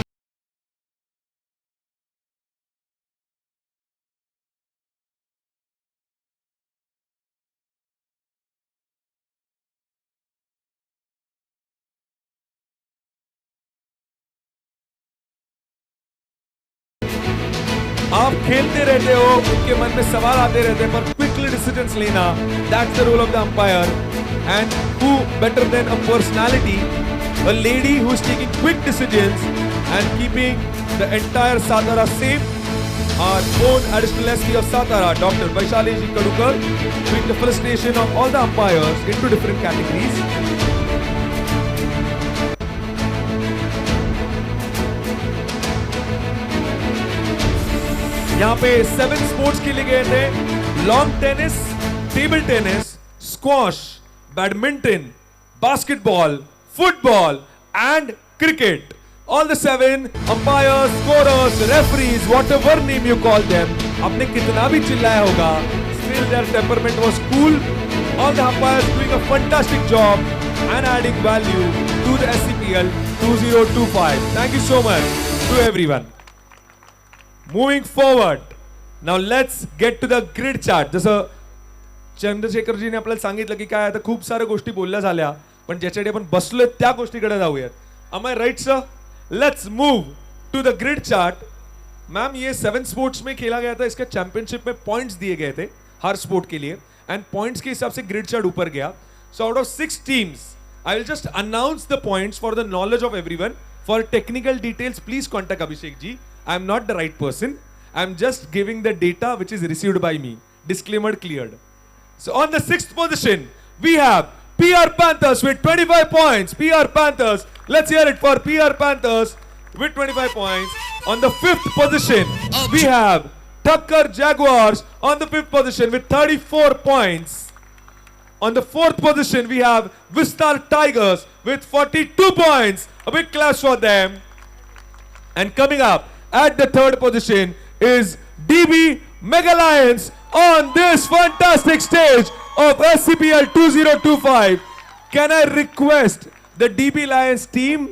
आप खेलते रहते हो, उनके मन में सवाल आते रहते हैं, पर क्विकली डिसीजंस लेना, that's the role of the umpire. And who better than a personality, a lady who is taking quick decisions and keeping the entire Satara safe. Our own additional SP of Satara, Dr. Vaishali Ji Kadukar, doing the felicitation of all the umpires into different categories. यहाँ पे 7 sports के लिए गए थे. Long tennis, table tennis, squash, badminton, basketball, football and cricket. All the 7 umpires, scorers, referees, whatever name you call them, आपने कितना भी चिल्लाया होगा, still their temperament was cool. All the umpires doing a fantastic job and adding value to the SCPL 2025. Thank you so much to everyone. Moving forward, now let's get to the grid chart. जसं चंद्रशेखरजीने आपल्याला सांगितलं की काय आता खूप साऱ्या गोष्टी बोलल्या झाल्या, पण ज्याच्याकडे आपण बसलोय त्या गोष्टीकडे जाऊयात. Am I right sir? Let's move to the grid chart. Ma'am ये 7 स्पोर्ट्स में खेला गया था, इसका चैंपियनशिप में पॉइंट्स दिए गए थे हर स्पोर्ट के लिए एंड पॉइंट्स के हिसाब से ग्रिड चार्ट ऊपर गया. So out of 6 teams I will just announce the points for the knowledge of everyone. For technical details please contact Abhishek ji. I am not the right person. I am just giving the data which is received by me. Disclaimer cleared. So on the 6th position, we have PR Panthers with 25 points. PR Panthers. Let's hear it for PR Panthers with 25 points. On the 5th position, we have Thakkar Jaguars on the 5th position with 34 points. On the 4th position, we have Vistar Tigers with 42 points. A big clap for them. And coming up, at the 3rd position is DB Mega Lions on this fantastic stage of SCPL 2025. Can I request the DB Lions team,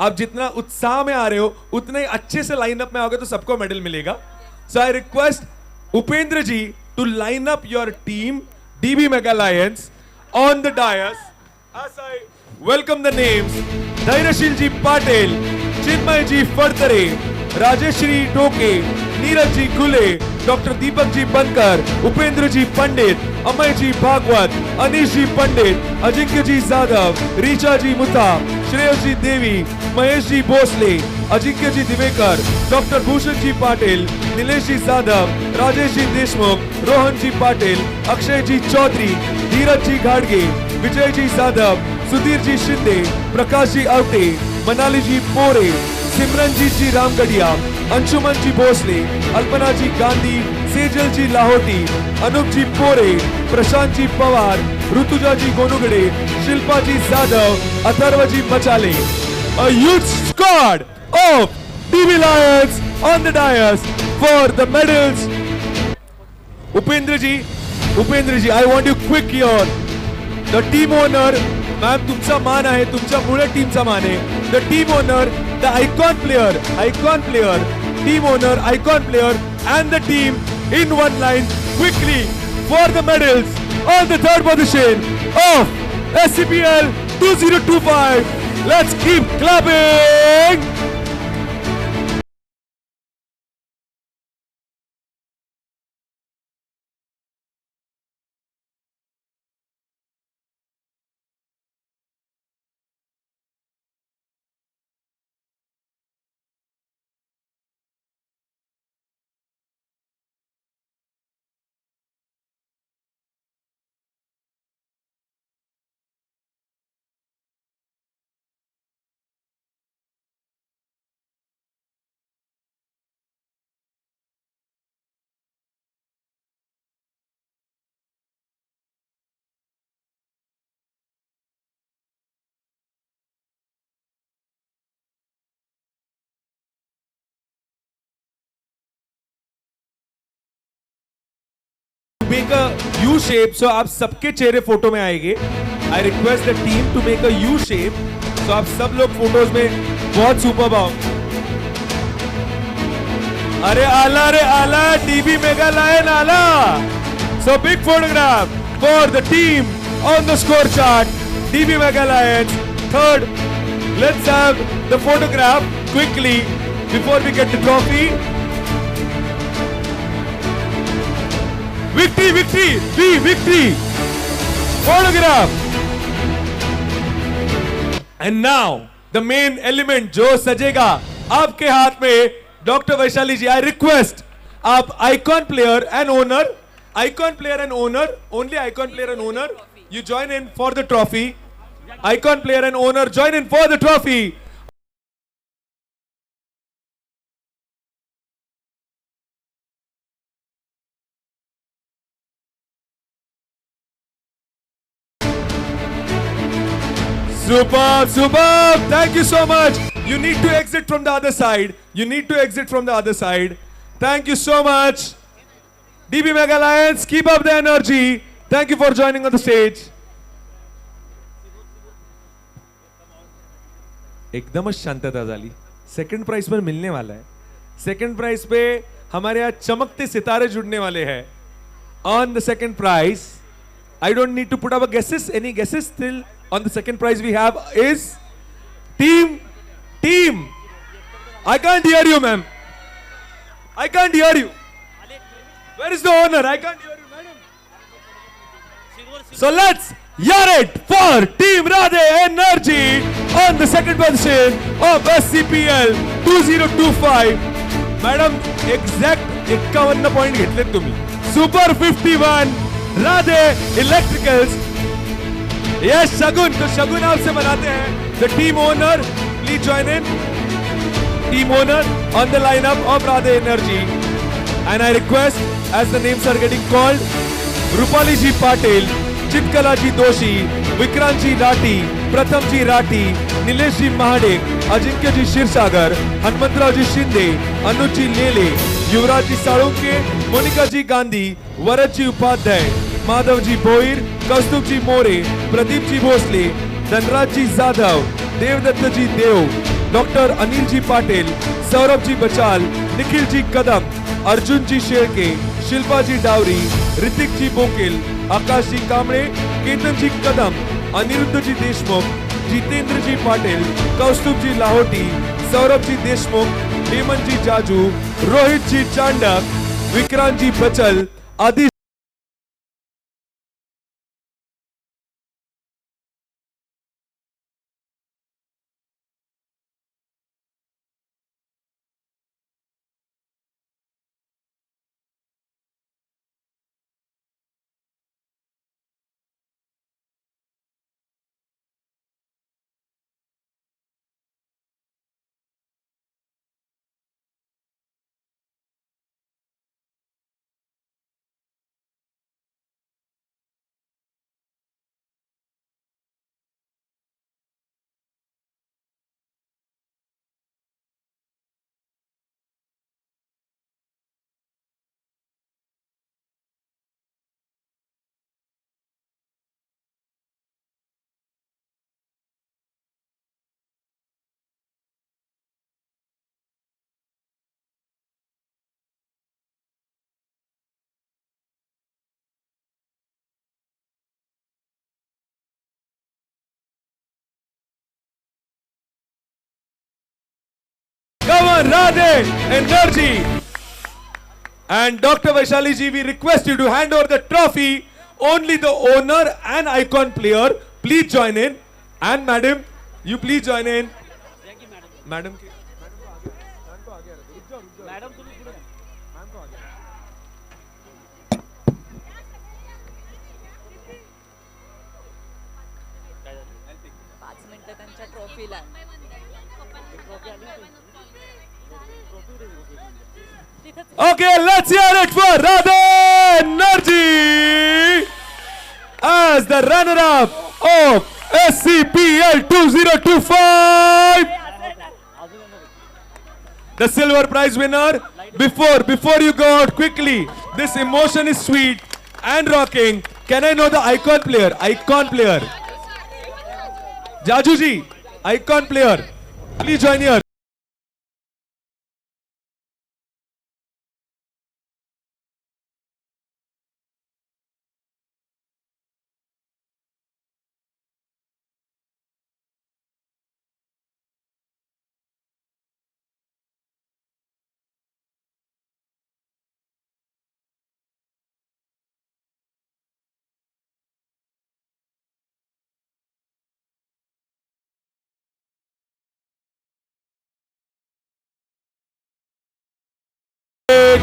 आप जितना उत्साह में आ रहे हो उतने ही अच्छे से lineup में आओगे तो सबको मेडल मिलेगा. So I request Upendra ji to line up your team DB Mega Lions on the dais as I welcome the names Dhairashil ji Patel, Chinmay ji Fardare, Rajshree टोके, नीरज जी गुले, डॉक्टर दीपक जी बनकर, उपेंद्र जी पंडित, अमय जी भागवत, अनीश जी पंडित, अजिंक्य जी जाधव, रीचा जी मुथा, श्रेयस जी देवी, महेश जी भोसले, अजिंक्य जी दिवेकर, डॉक्टर भूषण जी पाटिल, नीलेश जी जाधव, राजेश जी देशमुख, रोहन जी पाटिल, अक्षय जी चौधरी, धीरज जी घाड़गे, विजय जी जाधव, सुधीर जी शिंदे, प्रकाश जी आवटे, मनाली जी पोरे, सिमरनजीत जी रामगढ़िया, अंशुमन जी भोसले, अल्पना जी गांधी, सेजल जी लाहौटी, अनूप जी पोरे, प्रशांत जी पवार, ऋतुजा जी गोनुगड़े, शिल्पा जी जाधव, अथर्व जी मचाले. A huge squad of DB Lions on the dais for the medals. Upendra ji, I want you quick here. The team owner, ma'am तुमचा मान आहे, तुमच्या मुळे टीमचा मान आहे. The team owner, the icon player, team owner, icon player and the team in one line quickly for the medals on the 3rd position of SCPL 2025. Let's keep clapping. Make a U shape, so आप सबके चेहरे photo में आएंगे. I request the team to make a U shape, so आप सब लोग photos में बहुत सुपर आओ. अरे आला टीवी मेगा लाइन आला. So big photograph for the team on the score chart. DB Mega Lions third. Let's have the photograph quickly before we get the trophy. Victory. Photograph. And now the main element जो सजेगा आपके हाथ में. Doctor Vaishali ji, I request आप icon player and owner, only icon player and owner, you join in for the trophy. Icon player and owner join in for the trophy. Superb. Thank you so much. You need to exit from the other side. Thank you so much. DB Mega Lions, keep up the energy. Thank you for joining on the stage. एकदमच शांतता झाली. Second prize पर मिलने वाला है. Second prize पे हमारे यहाँ चमकते सितारे जुड़ने वाले हैं. On the second prize, I don't need to put up a guesses. Any guesses still on the second prize we have is team. I can't hear you, ma'am. I can't hear you. Where is the owner? I can't hear you, madam. So let's hear it for Team Radhe Energy on the second position of SCPL 2025. Madam, exact 51 point घेतलेत तुम्ही. Super 51 Radhe electricals. Yes शगुन, तो शगुन आपसे बनाते हैं. The team owner, please join in. Team owner on the lineup of Radhe Energy. And I request, as the names are getting called, Rupali ji Patel, Chitkala ji Doshi, Vikrant ji Rati, Pratham ji Rati, Nilesh ji Mahadek, Ajinkya ji Shirsagar, Hanmantrao ji Shinde, Anuj ji Lele, Yuvraj ji Salunke, Monica ji Gandhi, Varat ji Upadhyay, Madhav ji Boir, Kaustubh ji More, Pradeep ji Bhosle, Dhanraj ji Zadav, Devdatta ji Dev, Dr. Anil ji Patel, Saurabh ji Bachal, Nikhil ji Kadam, Arjun ji Sherke, Shilpa ji Dowry, Ritik ji Bokil, Akash ji Kamble, Ketan ji Kadam, Aniruddha ji Deshmukh, Jitendra ji Patel, Kaustubh ji Lahoti, Saurabh ji Deshmukh, Heman ji Jaju, Rohit ji Chandak, Vikrant ji Bachal, Adi. Come on, Radhe Energy. And Dr. Vaishali ji, we request you to hand over the trophy. Only the owner and icon player, please join in. And madam, you please join in. Madam. Okay, let's hear it for Radhe Energy as the runner-up of SCPL 2025. The silver prize winner. Before you go out quickly, this emotion is sweet. and rocking. Can I know the icon player? Icon player. Jajuji, icon player. Please join here.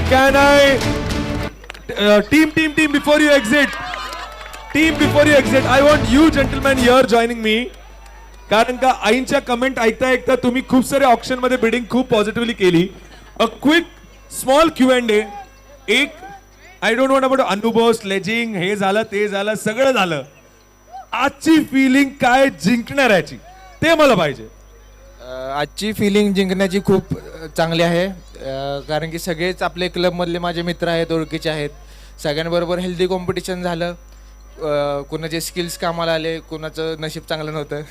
Can I team before you exit, I want you gentlemen here joining me. कारण का आईंच्या comment ऐकता ऐकता तुम्ही खूप सारे option मध्ये bidding खूप positively केली. A quick small Q&A. एक आय डोंट वॉन्ट अबाउट अनुभव स्लेजिंग हे झालं ते झालं सगळं झालं. आजची फिलिंग काय जिंकणार याची ते मला पाहिजे. आजची फिलिंग जिंकण्याची खूप चांगली आहे, कारण की सगळेच आपले क्लबमधले माझे मित्र आहेत, ओळखीचे आहेत. सगळ्यांबरोबर हेल्दी कॉम्पिटिशन झालं. कोणाचे स्किल्स कामाला आले, कोणाचं नशीब चांगलं नव्हतं.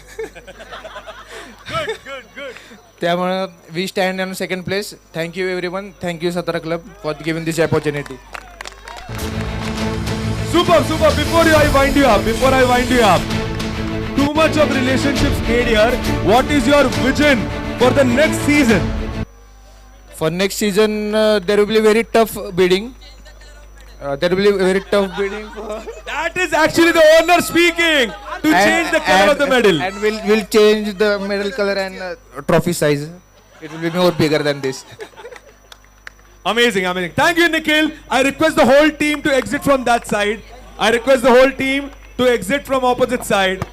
त्यामुळं we stand on second place. Thank you everyone. Thank you Satara club for giving this opportunity. Super. Before I wind you up, too much of relationships made here. What is your vision for the next season? For next season, there will be very tough bidding. There will be very tough bidding. That is actually the owner speaking to change the color of the medal. And we'll change the medal color and trophy size. It will be more bigger than this. Amazing. Thank you, Nikhil. I request the whole team to exit from that side. I request the whole team to exit from opposite side.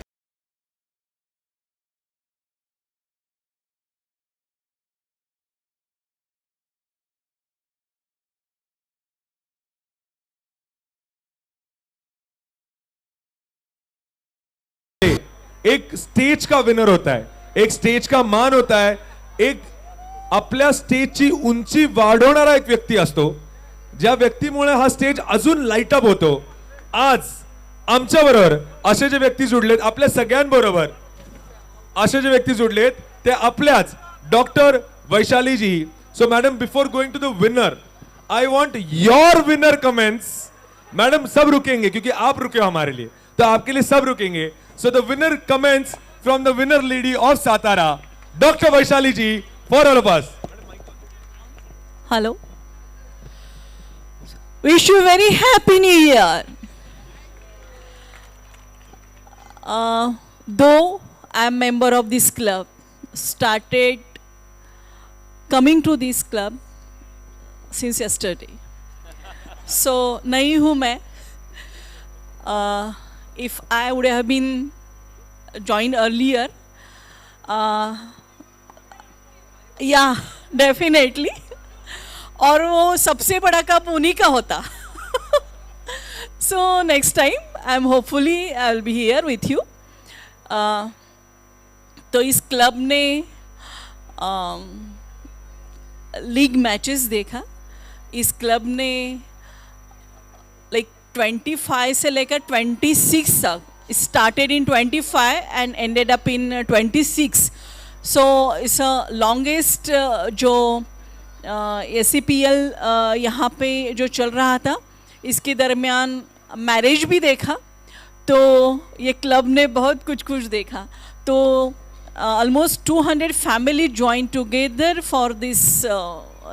एक stage का winner होता है, एक stage का मान होता है, एक आपल्या स्टेजची उंची वाढवणारा एक व्यक्ती असतो, ज्या व्यक्तीमुळे हा स्टेज अजून लाईट अप होतो. आज आमच्या बरोबर असे जे व्यक्ती जुडलेत, आपल्या सगळ्यांबरोबर असे जे व्यक्ती जुडलेत ते आपल्याच doctor Vaishali ji. So madam, before going to the winner, I want your winner comments. Madam सब रुकेंगे क्योंकि आप रुके हो हमारे लिए, तो आपके लिए सब रुकेंगे. So the winner comments from the winner lady of Satara, Dr. Vaishali ji, for all of us. Hello. Wish you very happy new year. Though I am member of this club, started coming to this club since yesterday. So nahi hu main. If I would have been joined earlier, yeah, definitely. और वो सबसे बड़ा cup उन्हीं का होता. So next time, I'm hopefully I'll be here with you. तो इस club ने लीग मैचेस देखा. इस क्लब ने 25 से लेकर 26 तक, started in 25 and ended up in 26. So it's a longest जो SCPL यहाँ पे जो चल रहा था, इसके दरमियान मैरिज भी देखा. तो ये क्लब ने बहुत कुछ देखा. तो almost 200 family joined together for this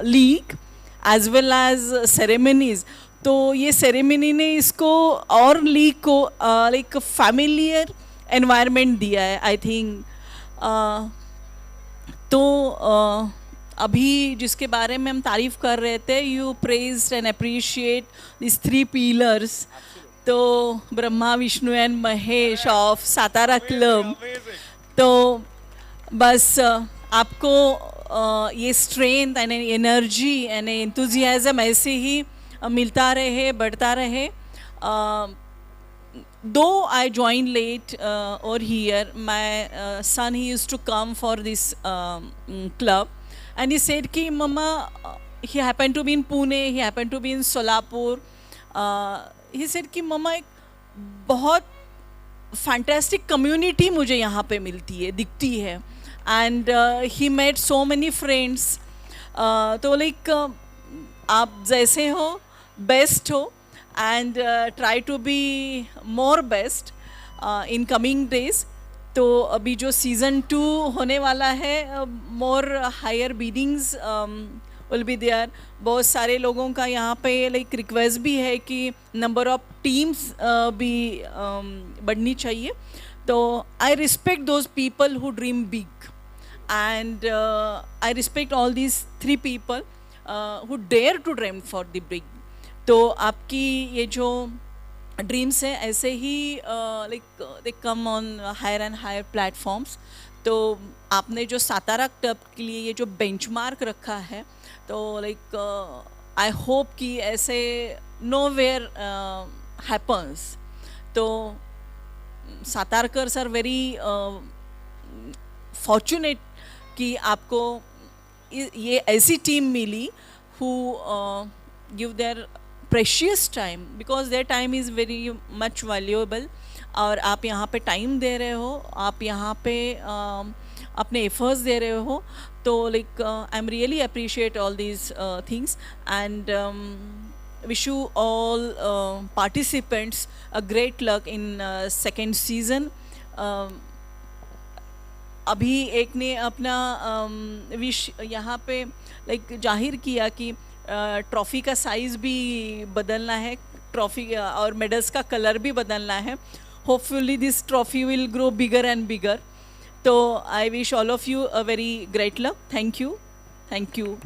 league as well as ceremonies. तो ये सेरेमनी ने इसको और लीग को लाइक फैमिलियर एनवायरनमेंट दिया है, आई थिंक. तो अभी जिसके बारे में हम तारीफ़ कर रहे थे, you praised and appreciate this 3 pillars. तो Brahma Vishnu and Mahesh of Satara club. तो बस आपको ये strength and energy and enthusiasm ऐसे ही मिलता रहे, बढ़ता रहे. Though I joined late over here, my son, he used to come for this club, and he said ki mama, he happened to be in Pune, he happened to be in Solapur, he said कि मम्मा एक बहुत fantastic community मुझे यहाँ पे मिलती है, दिखती है. And he made so many friends. तो लाइक आप जैसे हो बेस्ट हो and try to be more best in coming days. तो अभी जो सीज़न 2 होने वाला है, more higher biddings will be there. बहुत सारे लोगों का यहाँ पे लाइक रिक्वेस्ट भी है कि नंबर ऑफ टीम्स भी बढ़नी चाहिए. तो I respect those people who dream big and I respect all these 3 people who dare to dream for the big. तो आपकी ये जो ड्रीम्स है ऐसे ही like they come on higher and higher platforms. तो आपने जो सातारा क्लब के लिए ये जो बेंचमार्क रखा है, तो लाइक आई होप कि ऐसे नोवेयर हैपन्स. तो सातारकर सर वेरी फॉर्चुनेट कि आपको ये ऐसी टीम मिली who give their precious time, because their time is very much valuable. और आप यहाँ पे टाइम दे रहे हो, आप यहाँ पे अपने एफर्ट्स दे रहे हो. तो like I am really appreciate all these things and wish you all participants a great luck in second season. अभी एक ने अपना विश यहाँ पे लाइक जाहिर किया कि ट्रॉफ़ी का साइज़ भी बदलना है, ट्रॉफ़ी और मेडल्स का कलर भी बदलना है. Hopefully this trophy will grow bigger and bigger. तो I wish all of you a very great luck. Thank you, thank you.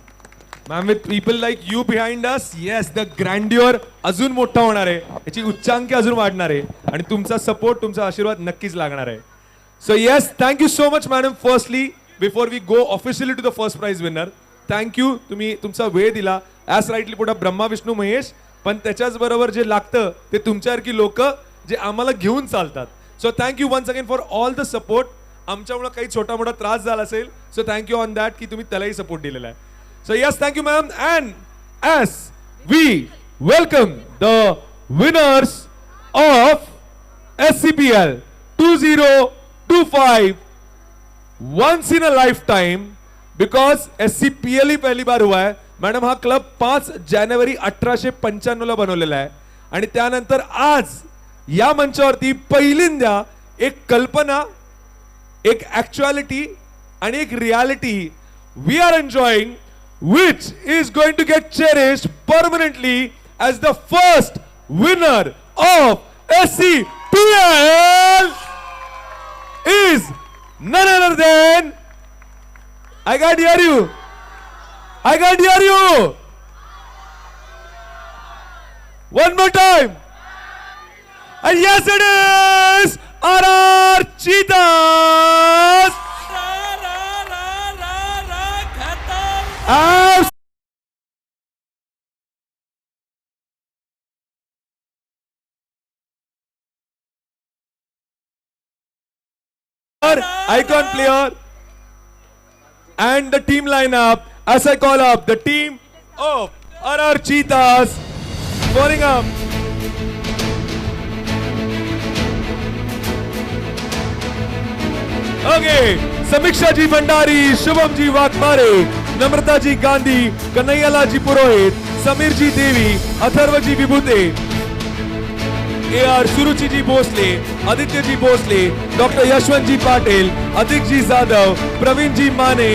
Ma'am, with people like you behind us, yes, the grandeur अजून मोठा होणार आहे, याची उच्चांकी अजून वाढणार आहे आणि तुमचा सपोर्ट, तुमचा आशीर्वाद नक्कीच लागणार आहे. So yes, thank you so much madam. Firstly before we go officially to the first prize winner, thank you, तुम्ही तुमचा वेळ दिला. ॲज राईटली पुढे ब्रह्मा विष्णू महेश, पण त्याच्याच बरोबर जे लागतं ते तुमच्यासारखी लोक जे आम्हाला घेऊन चालतात. So thank you once again for all the support. आमच्यामुळे काही छोटा मोठा त्रास झाला असेल, so thank you on that की तुम्ही त्यालाही सपोर्ट दिलेला आहे. So yes, thank you ma'am, and as we welcome the winners of SCPL 2025 once in a lifetime, because SCPL ही पहली बार हुआ है. मॅडम, हा क्लब 5 जानेवारी 1895 ला बनवलेला आहे आणि त्यानंतर आज या मंचावरती पहिल्यांदा एक कल्पना, एक ऍक्च्युअलिटी आणि एक reality we are enjoying, which is going to get cherished permanently as the first winner of SCPL is none other than, I can't hear you, one more time, and yes it is RR Cheetahs. Icon player and the team lineup, as I call up the team of RR Cheetahs, scoring up. Okay, समीक्षा जी भंडारी, शुभम जी वाघमारे, नम्रता जी गांधी, कन्हैयालाल जी पुरोहित, समीर जी देवी, अथर्व जी Vibhute, AR सुरुचि जी Bhosle, Aditya ji Bhosle, doctor Yashwant जी पाटिल, अधिक जी जाधव, प्रवीण जी माने,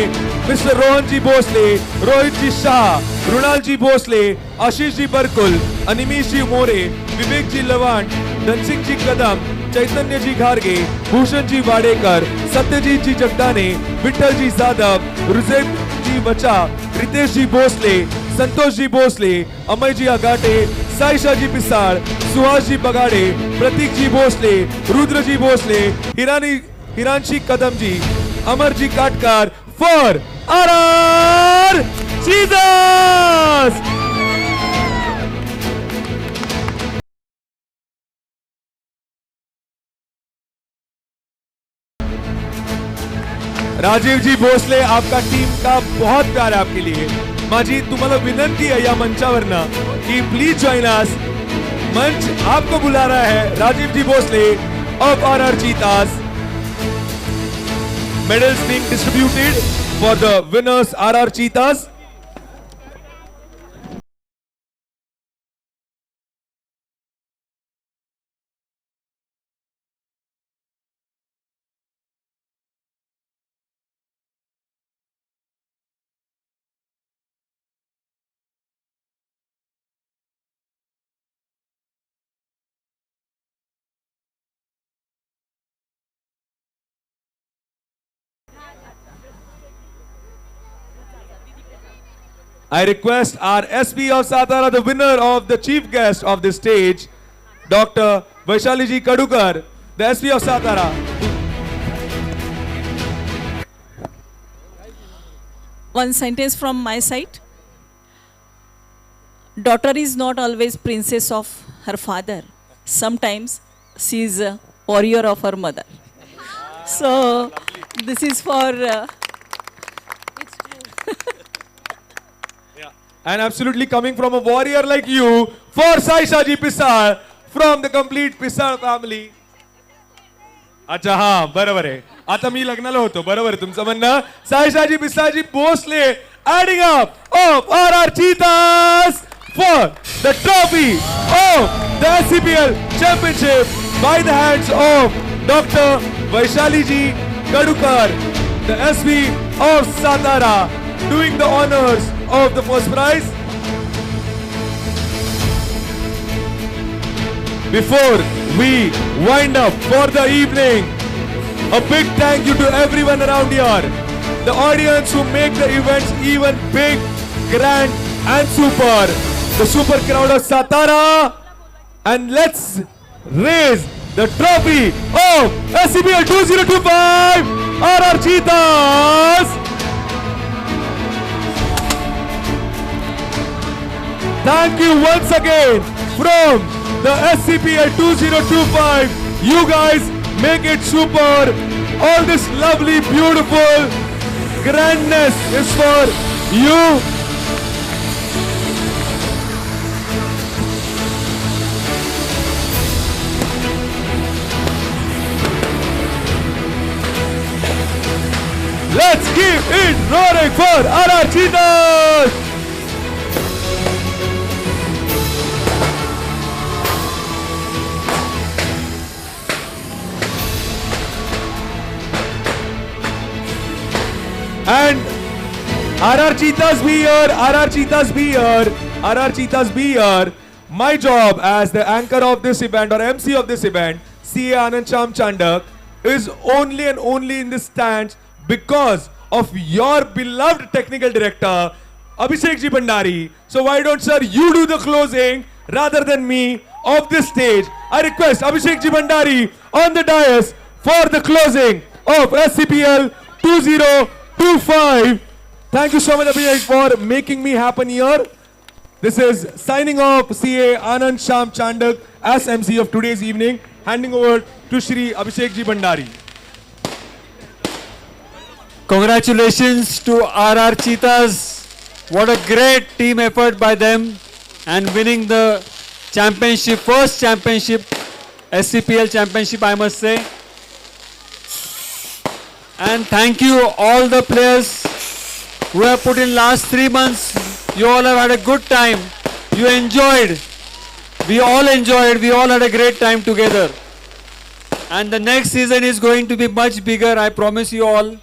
mister Rohan ji Bhosle, Rohit ji Shah, Runal ji Bhosle, Ashish ji Barkul, Animesh ji more, Vivek ji लवांट, Dhan Singh ji Kadam, Chaitanya ji घारगे, Bhushan ji Wadekar, Satyajit ji जगदाने, Vitthal ji Jadhav, Rujeb ji Bacha, Ritesh ji Bhosale, Santosh ji Bhosale, Amay ji Agate, Saisha ji Pisal, Suhas ji Bagade, Prateek ji Bhosale, Rudra ji Bhosale, Hiranshi Kadam ji, Amar ji Katkar, for RR Cheetahs. Rajiv ji Bhosale, आपका team का बहुत प्यार है आपके लिए. माझी तुम्हाला विनंती आहे या मंचावरनं की प्लीज जॉइन अस. मंच आपको बुला रहा है Rajiv ji Bhosle of RR Cheetahs. Medals being distributed for the winners RR Cheetahs. I request our SP of Satara, the winner of the chief guest of this stage, Dr. Vaishali Ji Kadukar, the SP of Satara. One sentence from my side. Daughter is not always princess of her father. Sometimes she is a warrior of her mother. So this is for... And absolutely coming from a warrior like you, for Saisha Ji Pisar from the complete Pisar family. अच्छा हाँ बरोबर आहे. आता मी लग्नाला होतो बरोबर आहे तुमचं म्हणणं. साईशाजी पिसाजी Bhosle adding up of RR Cheetahs for the trophy of the SCPL Championship by the hands of Dr. Vaishali Ji Kadukar, the SV of Satara, doing the honors of the first prize. Before we wind up for the evening, a big thank you to everyone around here, the audience who make the events even big, grand and super, the super crowd of Satara, and let's raise the trophy of SCPL 2025 RR Cheetahs. Thank you once again from the SCPL 2025. You guys make it super. All this lovely, beautiful grandness is for you. Let's keep it roaring for RR Cheetahs. And RR Cheetahs be here, RR Cheetahs be here, RR Cheetahs be here. My job as the anchor of this event or MC of this event, CA Anand Sham Chandak, is only and only in the stands because of your beloved technical director, Abhishek Ji Bhandari. So why don't sir you do the closing rather than me of this stage. I request Abhishek Ji Bhandari on the dais for the closing of SCPL 2025. Thank you so much Abhishek for making me happen here. This is signing off CA Anand Sham Chandak as MC of today's evening. Handing over to Shri Abhishek Ji Bhandari. Congratulations to RR Cheetahs. What a great team effort by them and winning the championship, first championship, SCPL championship I must say. And thank you all the players who have put in last 3 months. You all have had a good time. You enjoyed. We all enjoyed. We all had a great time together. And the next season is going to be much bigger. I promise you all.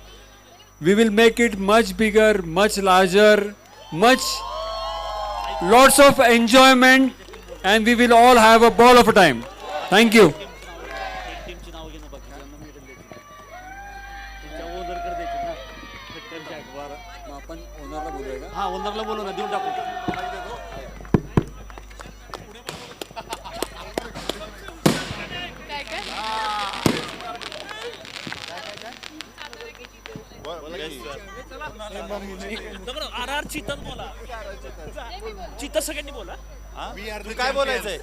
We will make it much bigger, much larger, lots of enjoyment, and we will all have a ball of a time. Thank you. RR चीतच बोला. चीता सगळ्यांनी बोला. तू काय बोलायचंय?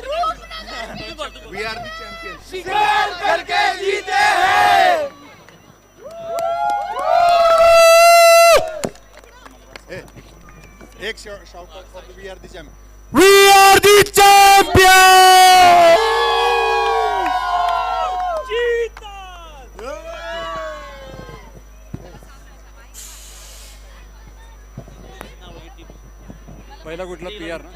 We are the champions. शिकार करके जीते हैं. एक shout out for the We are the champions. We are the champions. पहिला कुठला PR ना?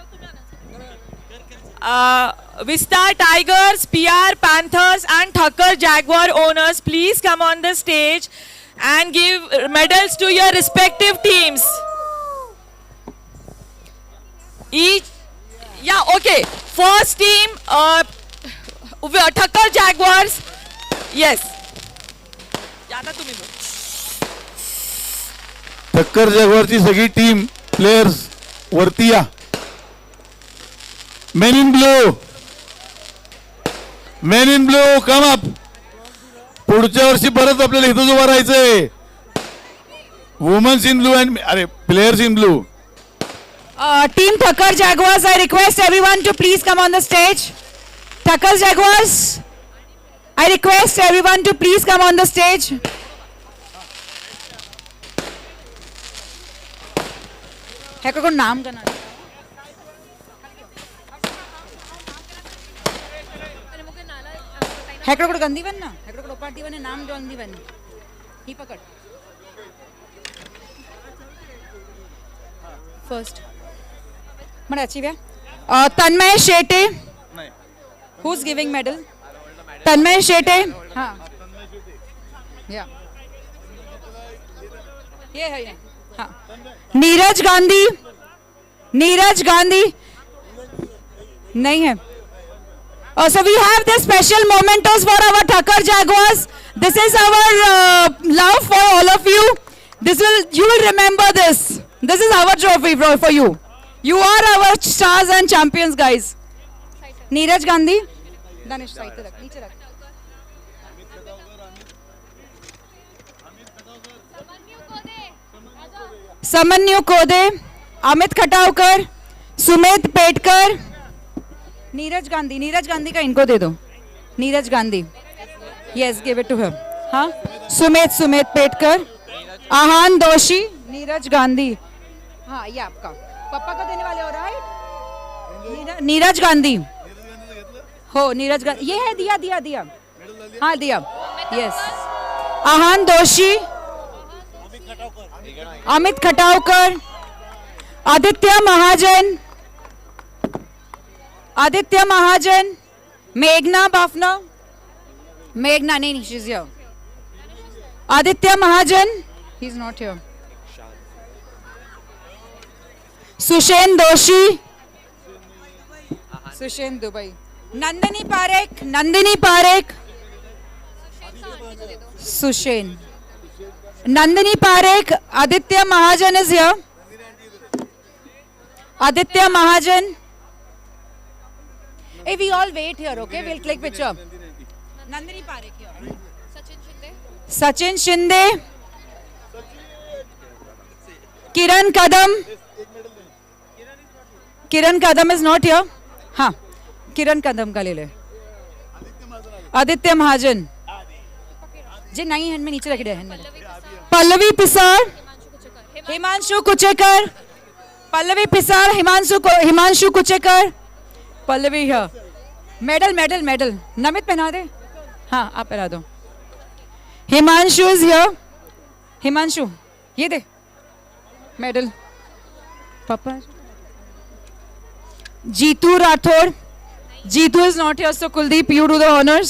Vista Tigers, PR Panthers and Thakkar Jaguar owners, please come on the stage and give medals to your respective teams. Okay. First team, Thakkar Jaguars. Yes. Thakkar जॅग्वारची सगळी team players वरती या. Men in blue come up. पुढच्या वर्षी परत आपल्याला इथंच उभं राहायचंय. Women's in blue and players in blue. Team Thakkar Jaguars, I request everyone to please come on the stage. Thakkar Jaguars, I request everyone to please come on the stage. है नाम का नाम हेकडे गंदी बन ना हेकडे उपाटी बने नाम गंदी बन ही पकड़ फर्स्ट मला अच्छी व्या Tanmay Shete who is giving medal Tanmay Shete हाँ या ये है हाँ नीरज गांधी नहीं है. So we have this special mementos for our Thakkar Jaguars. This is our love for all of you. You will remember this. This is our trophy for you. You are our stars and champions, guys. Neeraj Gandhi. Danish, side पे रख, नीचे रख. समन्यु कोदे, अमित खटावकर, सुमित पेटकर, नीरज गांधी का इनको दे दो. Neeraj Gandhi, yes, give it to her. हाँ, सुमित पेटकर, आहान दोषी, नीरज गांधी. हाँ, ये आपका. पापा को देने वाले हो, राइट? नीरज गांधी. हो, नीरज गांधी. ये है दिया. हाँ, दिया. Yes. आहान दोषी, अमित खटावकर, आदित्य महाजन, मेघना बाफना, नहीं, she's here. Aditya Mahajan, he's not here. Sushen Doshi, Sushen Dubai. Nandini Parekh, Sushen. Nandini Parekh, Aditya Mahajan is here. Aditya Mahajan. Hey, we all wait here, okay? We'll click picture. Nandini Parekh here. Sachin Shinde. Kiran Kadam is not here. हाँ, किरण कदम का ले ले. आदित्य महाजन. जे नहीं hand में नीचे रख दे hand में. पल्लवी पिसार, हिमांशु कुचेकर. पल्लवी पिसार, हिमांशु कुचेकर. पल्लवी है. मेडल. नमित पहना दे. हाँ, आप पहना दो. Himanshu is here. हिमांशु, ये दे मेडल. पापा. Jitu Rathore. Jeetu is not here, so Kuldeep, you do the honors.